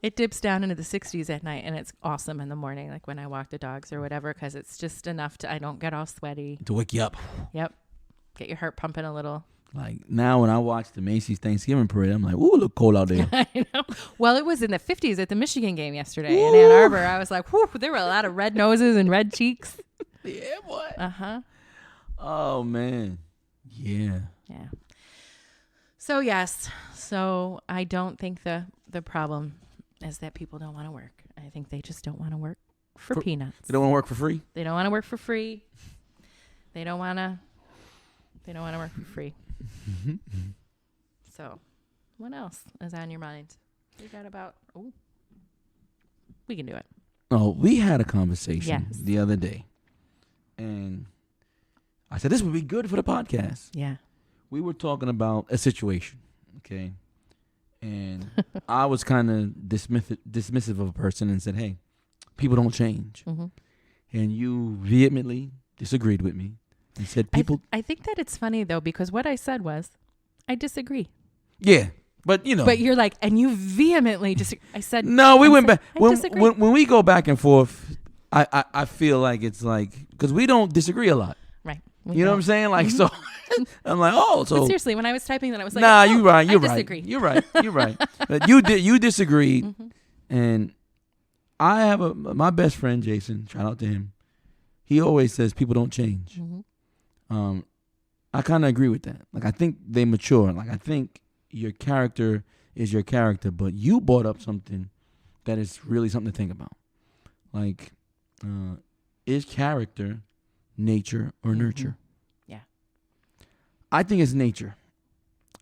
It dips down into the 60s at night, and it's awesome in the morning, like when I walk the dogs or whatever, because it's just enough I don't get all sweaty. To wake you up. Yep. Get your heart pumping a little. Like now when I watch the Macy's Thanksgiving parade, I'm like, ooh, look cold out there. I know. Well, it was in the 50s at the Michigan game yesterday in Ann Arbor. I was like, whew, there were a lot of red noses and red cheeks. Yeah, boy. Uh-huh. Oh, man. Yeah. Yeah. So, yes. So, I don't think the problem is that people don't want to work. I think they just don't want to work for peanuts. They don't want to work for free? They don't want to work for free. They don't want to work for free. So, what else is on your mind? We got about... Oh, we can do it. Oh, we had a conversation the other day. And I said, this would be good for the podcast. Yeah. We were talking about a situation, okay? And I was kind of dismissive of a person and said, hey, people don't change. And you vehemently disagreed with me and said people... I think that it's funny, though, because what I said was, I disagree. Yeah, but you know... But you're like, and you vehemently disagree. I said... No, we went back. I disagree. When we go back and forth, I feel like it's like... Because we don't disagree a lot. Right. You know what I'm saying? Like, so... I'm like, oh, so... But seriously, when I was typing that, I was like... Nah, you're right. I disagree. You're right. But you disagreed. And I have my best friend, Jason, shout out to him. He always says people don't change. I kind of agree with that. Like, I think they mature. Like, I think your character is your character, but you brought up something that is really something to think about. Like, is character nature or nurture? Yeah. I think it's nature.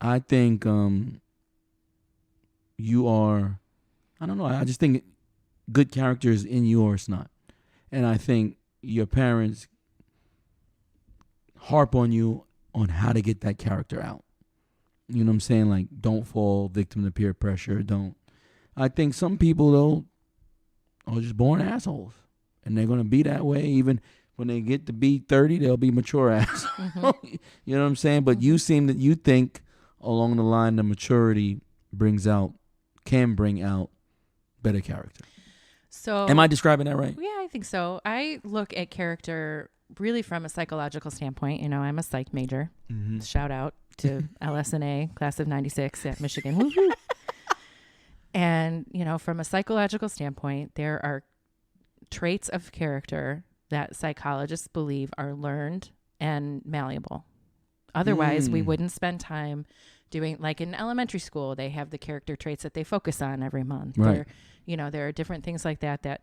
I think you are, I don't know. I just think good character is in you or it's not. And I think your parents harp on you on how to get that character out. You know what I'm saying? Like, don't fall victim to peer pressure. Don't. I think some people, though, are just born assholes. And they're going to be that way. Even when they get to be 30, they'll be mature assholes. Mm-hmm. You know what I'm saying? But you think along the line the maturity can bring out better character. So, am I describing that right? Yeah, I think so. I look at character really from a psychological standpoint. You know, I'm a psych major. Mm-hmm. Shout out to LSNA, class of 96 at Michigan. Woo-hoo. And, you know, from a psychological standpoint, there are traits of character that psychologists believe are learned and malleable. Otherwise, we wouldn't spend time doing, like in elementary school, they have the character traits that they focus on every month. Right. There are different things like that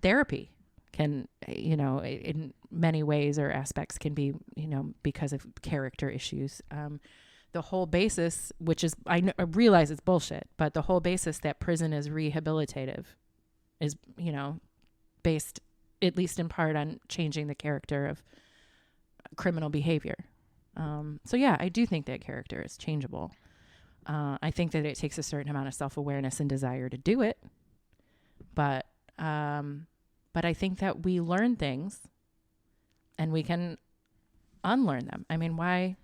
therapy can, in many ways or aspects can be, because of character issues. The whole basis, which is, I realize it's bullshit, but the whole basis that prison is rehabilitative is, based at least in part on changing the character of criminal behavior. So yeah, I do think that character is changeable. I think that it takes a certain amount of self-awareness and desire to do it. But I think that we learn things and we can unlearn them. I mean, why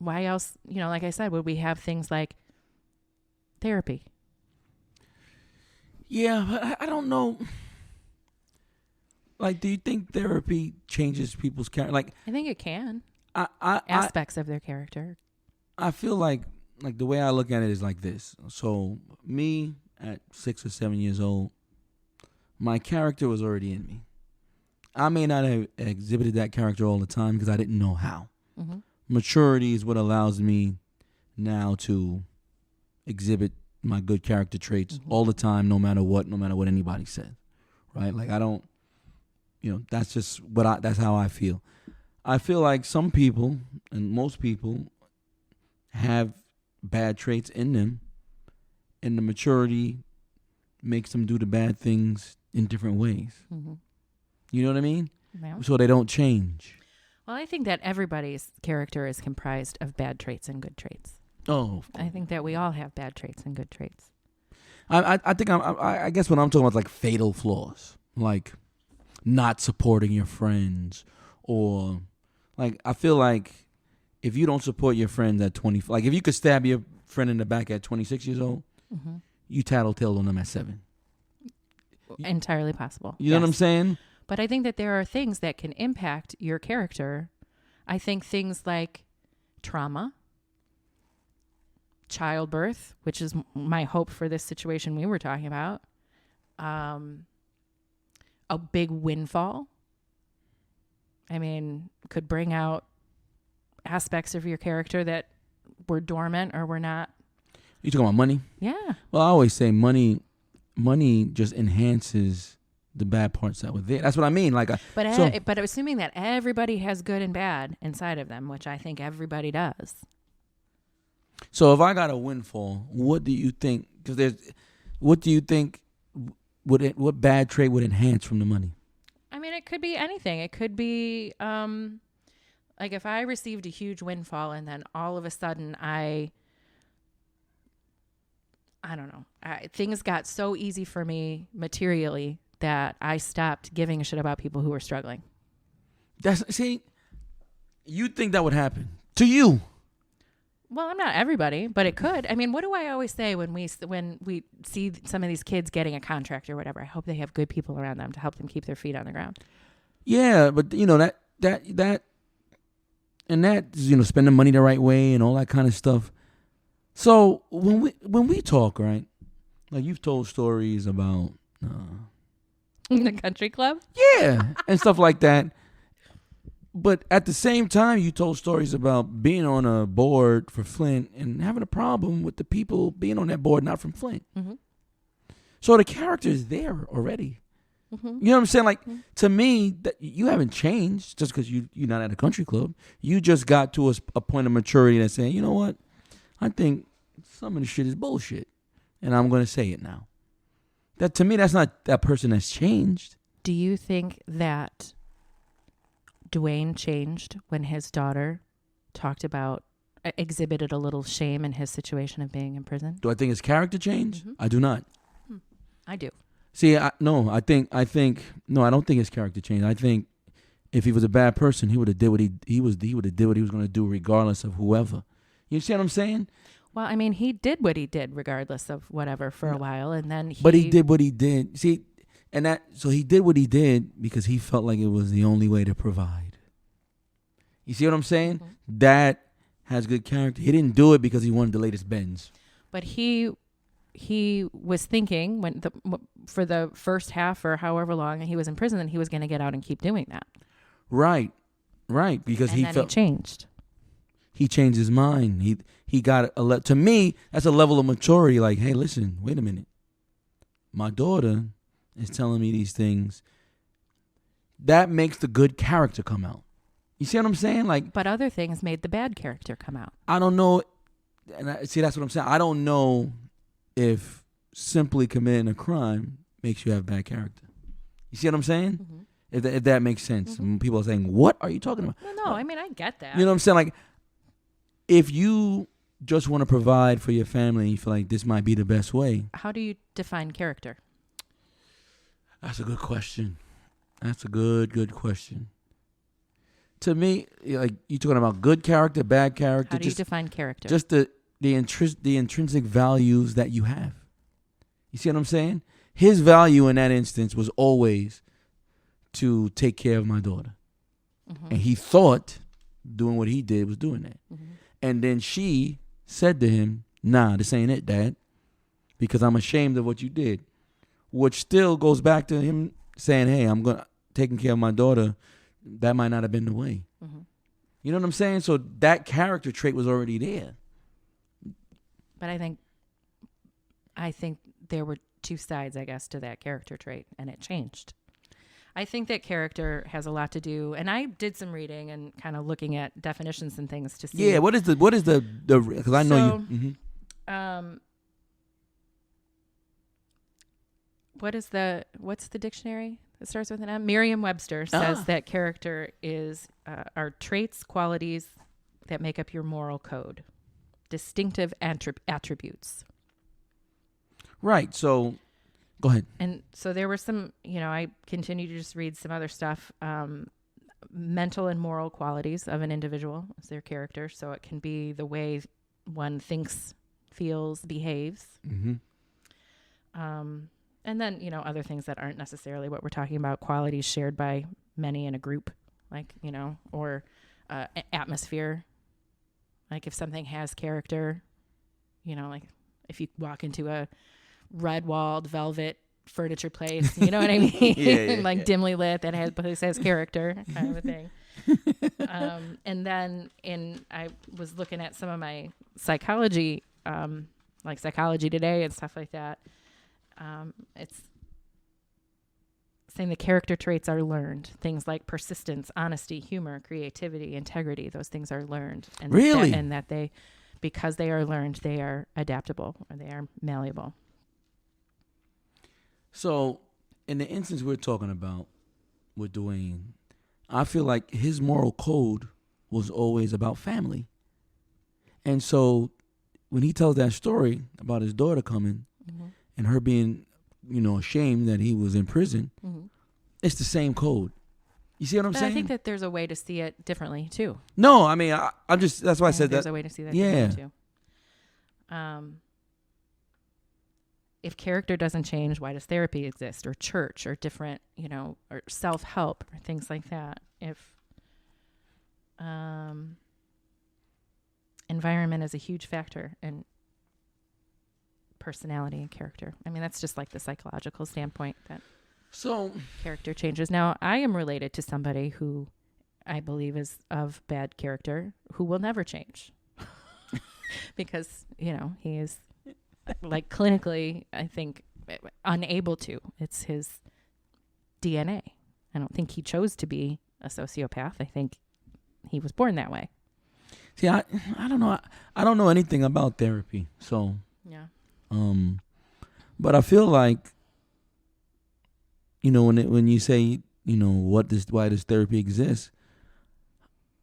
else, like I said, would we have things like therapy? Yeah, but I don't know. Like, do you think therapy changes people's character? Like, I think it can. Aspects of their character. I feel like the way I look at it is like this. So me at 6 or 7 years old, my character was already in me. I may not have exhibited that character all the time because I didn't know how. Mm-hmm. Maturity is what allows me now to exhibit my good character traits all the time, no matter what anybody says, right? Like, I don't, that's just that's how I feel. I feel like some people, and most people, have bad traits in them, and the maturity makes them do the bad things in different ways. Mm-hmm. You know what I mean? Yeah. So they don't change. Well, I think that everybody's character is comprised of bad traits and good traits. Oh, I think that we all have bad traits and good traits. I think I guess what I'm talking about is like fatal flaws, like not supporting your friends, or like I feel like if you don't support your friends at 20, like if you could stab your friend in the back at 26 years old, you tattletale on them at 7. Entirely possible. You know what I'm saying? But I think that there are things that can impact your character. I think things like trauma, childbirth, which is my hope for this situation we were talking about, a big windfall, could bring out aspects of your character that were dormant or were not. You talking about money? Yeah. Well, I always say money just enhances the bad parts that were there. That's what I mean. Like, but assuming that everybody has good and bad inside of them, which I think everybody does. So if I got a windfall, what do you think? What do you think? What bad trait would enhance from the money? It could be anything. It could be like if I received a huge windfall and then all of a sudden I don't know, things got so easy for me materially that I stopped giving a shit about people who were struggling. You think that would happen to you? Well, I'm not everybody, but it could. What do I always say when we see some of these kids getting a contract or whatever? I hope they have good people around them to help them keep their feet on the ground. Yeah, but that spending money the right way and all that kind of stuff. So when we talk, right? Like you've told stories about the country club, yeah, and stuff like that. But at the same time, you told stories about being on a board for Flint and having a problem with the people being on that board not from Flint. Mm-hmm. So the character is there already. You know what I'm saying? Like, to me, that you haven't changed just because you're not at a country club. You just got to a point of maturity that's saying, you know what? I think some of the shit is bullshit. And I'm going to say it now. That, to me, that's not that person that's changed. Do you think that Dwayne changed when his daughter exhibited a little shame in his situation of being in prison? Do I think his character changed? I do not. I do. See, I don't think his character changed. I think if he was a bad person, he would have did what he was going to do regardless of whoever. You see what I'm saying? Well, I mean, he did what he did regardless of whatever for a while, and then But he did what he did. See, so he did what he did because he felt like it was the only way to provide. You see what I'm saying? That has good character. He didn't do it because he wanted the latest Benz. But he was thinking for the first half or however long he was in prison, that he was going to get out and keep doing that. Right, because he changed. He changed his mind. He got to me, that's a level of maturity. Like, hey, listen, wait a minute. My daughter is telling me these things. That makes the good character come out. You see what I'm saying? Like, but other things made the bad character come out. I don't know. And see, that's what I'm saying. I don't know if simply committing a crime makes you have bad character. You see what I'm saying? If that makes sense. People are saying, what are you talking about? Well, no, I mean, I get that. You know what I'm saying? Like, if you just want to provide for your family and you feel like this might be the best way. How do you define character? That's a good question. That's a good question. To me, like, you talking about good character, bad character. How do you define character? Just the intrinsic values that you have. You see what I'm saying? His value in that instance was always to take care of my daughter. And he thought doing what he did was doing that. And then she said to him, nah, this ain't it, Dad, because I'm ashamed of what you did. Which still goes back to him saying, hey, taking care of my daughter. That might not have been the way. You know what I'm saying? So that character trait was already there. But I think there were two sides, I guess, to that character trait, and it changed. I think that character has a lot to do, and I did some reading and kind of looking at definitions and things to see. Yeah, what is the because I know you. What's the dictionary that starts with an M? Merriam-Webster says that character are traits, qualities that make up your moral code, distinctive attributes. Right. So, go ahead. And so there were some, I continue to just read some other stuff. Mental and moral qualities of an individual is their character. So it can be the way one thinks, feels, behaves. And then, other things that aren't necessarily what we're talking about, qualities shared by many in a group, like, or atmosphere. Like if something has character, like if you walk into a red-walled velvet furniture place, you know what I mean? Yeah. Like dimly lit, that has character kind of a thing. And then I was looking at some of my psychology, like Psychology Today and stuff like that. It's saying the character traits are learned. Things like persistence, honesty, humor, creativity, integrity, those things are learned. And really? Because they are learned, they are adaptable or they are malleable. So, in the instance we're talking about with Dwayne, I feel like his moral code was always about family. And so, when he tells that story about his daughter coming and her being, ashamed that he was in prison, it's the same code. You see what I'm saying? I think that there's a way to see it differently, too. No, I mean, I'm just, that's why I said that. There's a way to see that differently, too. If character doesn't change, why does therapy exist, or church, or different, or self-help, or things like that? If environment is a huge factor in personality and character. I mean, that's just like the psychological standpoint that character changes. Now, I am related to somebody who I believe is of bad character who will never change because, he is like clinically, I think, unable to. It's his DNA. I don't think he chose to be a sociopath. I think he was born that way. See, I don't know. I don't know anything about therapy. So, Yeah. but I feel like, when you say, why does therapy exist?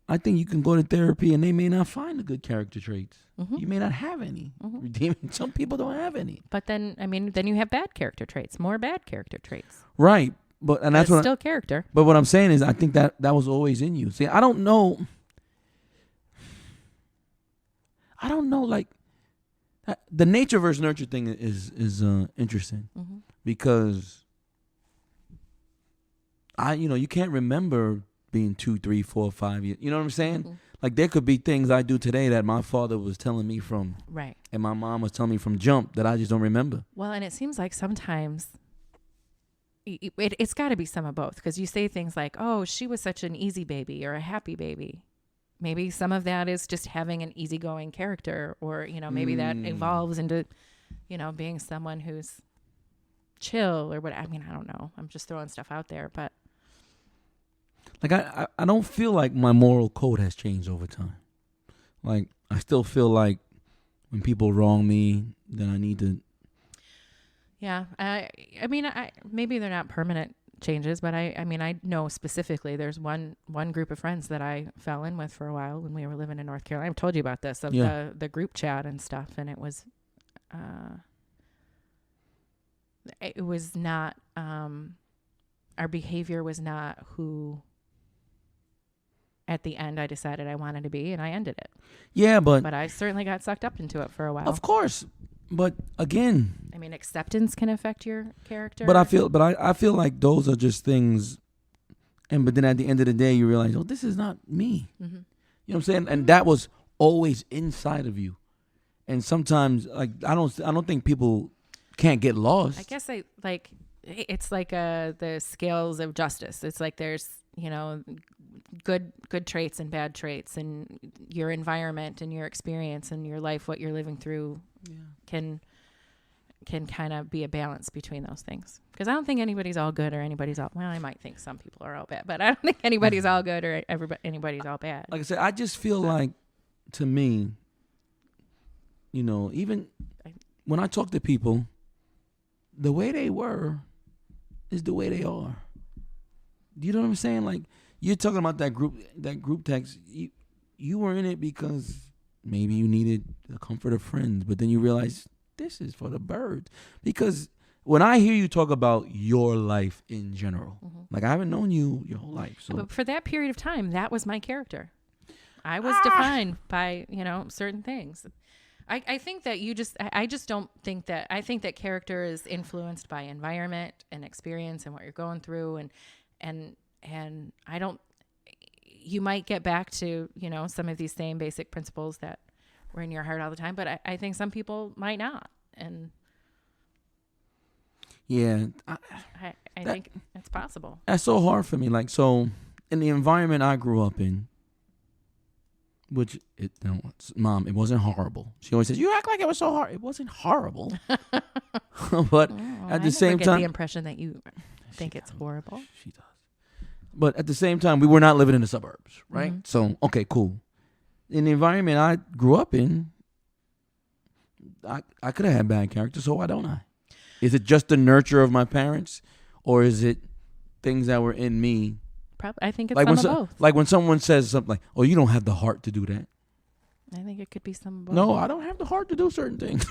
I think you can go to therapy and they may not find the good character traits. Mm-hmm. You may not have any. Mm-hmm. Some people don't have any. But then you have bad character traits, more bad character traits. Right. And that's what still character. But what I'm saying is, I think that was always in you. See, I don't know. Like, the nature versus nurture thing is interesting, because you can't remember being 2, 3, 4, 5 years. You know what I'm saying? Mm-hmm. Like, there could be things I do today that my father was telling me from, right, and my mom was telling me from jump, that I just don't remember. Well, and it seems like sometimes it's got to be some of both, because you say things like, "Oh, she was such an easy baby" or "a happy baby." Maybe some of that is just having an easygoing character, or maybe that evolves into being someone who's chill or what. I mean, I don't know. I'm just throwing stuff out there, but like, I don't feel like my moral code has changed over time. Like, I still feel like when people wrong me, then I need to. Yeah, I mean, maybe they're not permanent changes, but I know specifically there's one group of friends that I fell in with for a while when we were living in North Carolina. I've told you about this, the group chat and stuff, and it was not our behavior was not who at the end I decided I wanted to be, and I ended it. Yeah, but I certainly got sucked up into it for a while. Of course. But again, I mean, acceptance can affect your character. But I feel like those are just things, but then at the end of the day, you realize, oh, this is not me. Mm-hmm. You know what I'm saying? And that was always inside of you. And sometimes, like, I don't think people can't get lost. I guess it's like the scales of justice. It's like there's good traits and bad traits, and your environment and your experience and your life, what you're living through, can kind of be a balance between those things. Because I don't think anybody's all good or anybody's all, well, I might think some people are all bad, but I don't think anybody's all good or anybody's all bad. Like I said, I just feel like, to me, even when I talk to people, the way they were is the way they are. Do you know what I'm saying? Like, you're talking about that group text. You were in it because maybe you needed the comfort of friends, but then you realize this is for the birds. Because when I hear you talk about your life in general, like, I haven't known you your whole life. So, but for that period of time, that was my character. I was defined by, certain things. I think that I just don't think that, I think that character is influenced by environment and experience and what you're going through. And I don't, you might get back to, some of these same basic principles that were in your heart all the time, but I think some people might not. And yeah, I think it's possible. That's so hard for me. Like, so in the environment I grew up in, which Mom, it wasn't horrible. She always says, you act like it was so hard. It wasn't horrible. But at the same time, I get the impression that you think it's horrible. She does. But at the same time, we were not living in the suburbs, right? Mm-hmm. So, okay, cool. In the environment I grew up in, I could have had bad character, so why don't I? Is it just the nurture of my parents, or is it things that were in me? Probably, I think it's some of both. Like when someone says something like, "Oh, you don't have the heart to do that." I think it could be some of both. No, I don't have the heart to do certain things.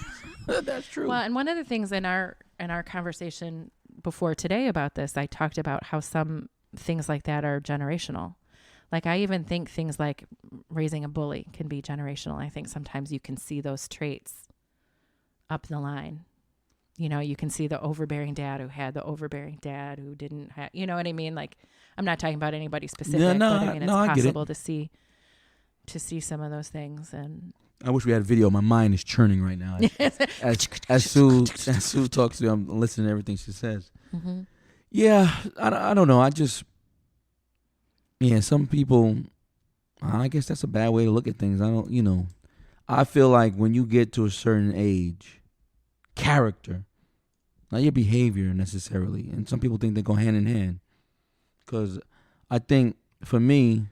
That's true. Well, and one of the things in our conversation before today about this, I talked about how some things like that are generational. Like, I even think things like raising a bully can be generational. I think sometimes you can see those traits up the line. You can see the overbearing dad who had the overbearing dad who didn't have, you know what I mean? Like, I'm not talking about anybody specific, but I mean, it's possible to see some of those things. And I wish we had video. My mind is churning right now. As Sue talks to me, I'm listening to everything she says. Mm-hmm. Yeah, I don't know. Some people, I guess that's a bad way to look at things. I feel like when you get to a certain age, character not your behavior necessarily. And some people think they go hand in hand. Because I think for me,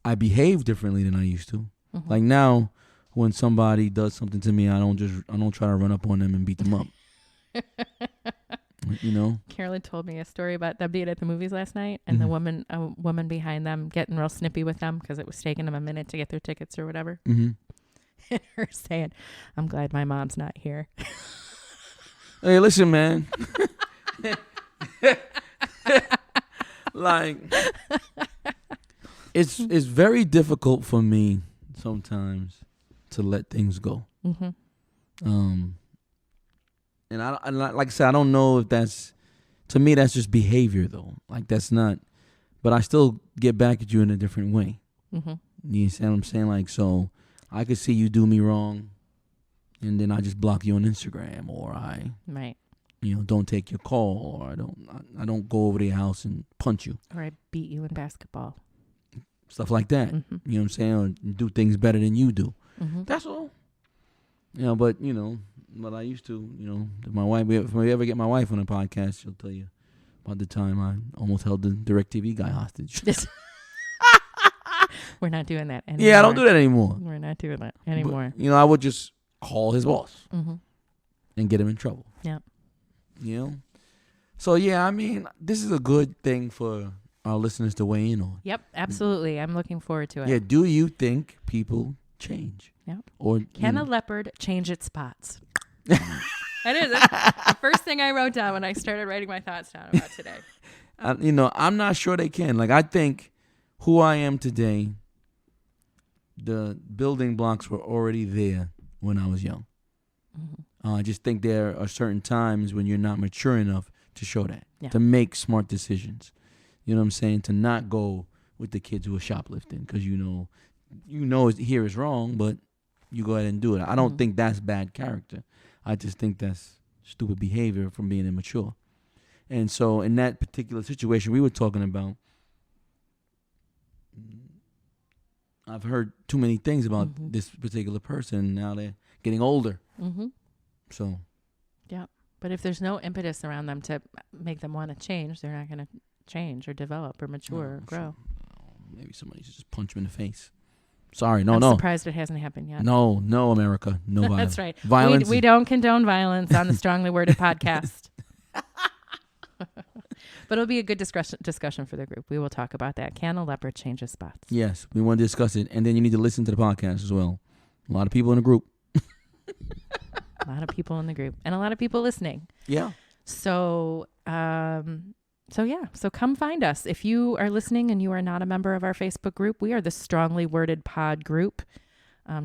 I behave differently than I used to. Mm-hmm. Like now, when somebody does something to me, I don't try to run up on them and beat them up. You know? Carolyn told me a story about them being at the movies last night, and a woman behind them getting real snippy with them because it was taking them a minute to get their tickets or whatever. Mm-hmm. And her saying, "I'm glad my mom's not here." Hey, listen, man. Like, it's very difficult for me sometimes to let things go. Mm-hmm. And I like I said, I don't know if that's, to me, that's just behavior though. Like that's not, but I still get back at you in a different way. Mm-hmm. You understand what I'm saying? Like, so I could see you do me wrong, and then I just block you on Instagram, or I, right, don't take your call, or I don't go over to your house and punch you, or I beat you in basketball, stuff like that. Mm-hmm. You know what I'm saying? Or do things better than you do. Mm-hmm. That's all. But what I used to, if my wife, if I ever get my wife on a podcast, she'll tell you about the time I almost held the DirecTV guy hostage. We're not doing that anymore. Yeah, I don't do that anymore. We're not doing that anymore. But, I would just call his boss mm-hmm. and get him in trouble. Yeah. So, yeah, I mean, this is a good thing for our listeners to weigh in on. Yep, absolutely. I'm looking forward to it. Yeah, do you think people change? Yep. Or can a leopard change its spots? That is the first thing I wrote down when I started writing my thoughts down about today. I'm not sure they can. Like, I think who I am today, the building blocks were already there when I was young. Mm-hmm. I just think there are certain times when you're not mature enough to show that, to make smart decisions. You know what I'm saying? To not go with the kids who are shoplifting because here is wrong, but you go ahead and do it. I don't think that's bad character. I just think that's stupid behavior from being immature. And so in that particular situation we were talking about, I've heard too many things about this particular person. Now they're getting older. Mm-hmm. So. Yeah. But if there's no impetus around them to make them want to change, they're not going to change or develop or mature or grow. Maybe somebody should just punch him in the face. Sorry, I'm surprised it hasn't happened yet. No, America. No violence. That's right. Violence. We don't condone violence on the Strongly Worded podcast. But it'll be a good discussion for the group. We will talk about that. Can a leopard change his spots? Yes, we want to discuss it. And then you need to listen to the podcast as well. A lot of people in the group. A lot of people in the group. And a lot of people listening. Yeah. So come find us. If you are listening and you are not a member of our Facebook group, we are the Strongly Worded Pod group.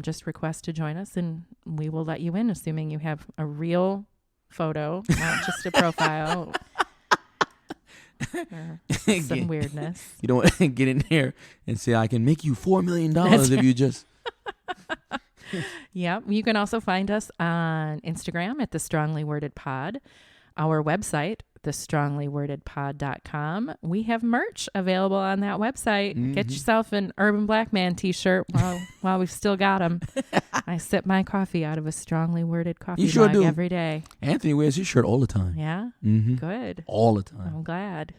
Just request to join us and we will let you in, assuming you have a real photo, not just a profile. Some weirdness. You don't want to get in there and say, I can make you $4 million if you just... Yeah. You can also find us on Instagram at the Strongly Worded Pod. Our website, thestrongly.wordedpod.com. We have merch available on that website. Mm-hmm. Get yourself an Urban Black Man t-shirt while we've still got them. I sip my coffee out of a strongly worded coffee mug every day. Anthony wears his shirt all the time. Yeah? Mm-hmm. Good. All the time. I'm glad.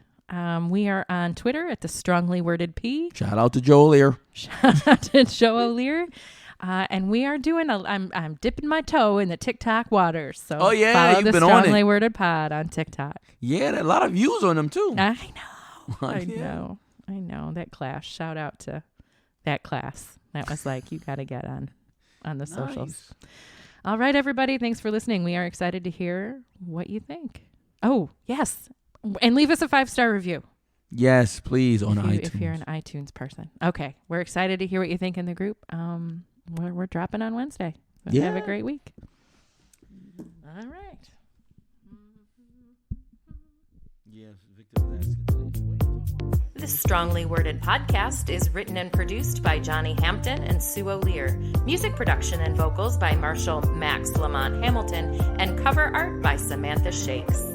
We are on Twitter at the Strongly Worded P. Shout out to Joe O'Lear. Shout out to Joe O'Lear. And we are doing I'm dipping my toe in the TikTok waters. So follow you've the been on it. Strongly Worded Pod on TikTok. Yeah, there are a lot of views on them too. I know. I know. That class. Shout out to that class. That was like, you got to get on the socials. Nice. All right, everybody. Thanks for listening. We are excited to hear what you think. Oh, yes. And leave us a 5-star review. Yes, please, on iTunes. If you're an iTunes person. Okay. We're excited to hear what you think in the group. We're dropping on Wednesday. So have a great week. All right. Yes, Victor was asking. The Strongly Worded podcast is written and produced by Johnny Hampton and Sue O'Lear. Music production and vocals by Marshall Max LaMont Hamilton, and cover art by Samantha Shakes.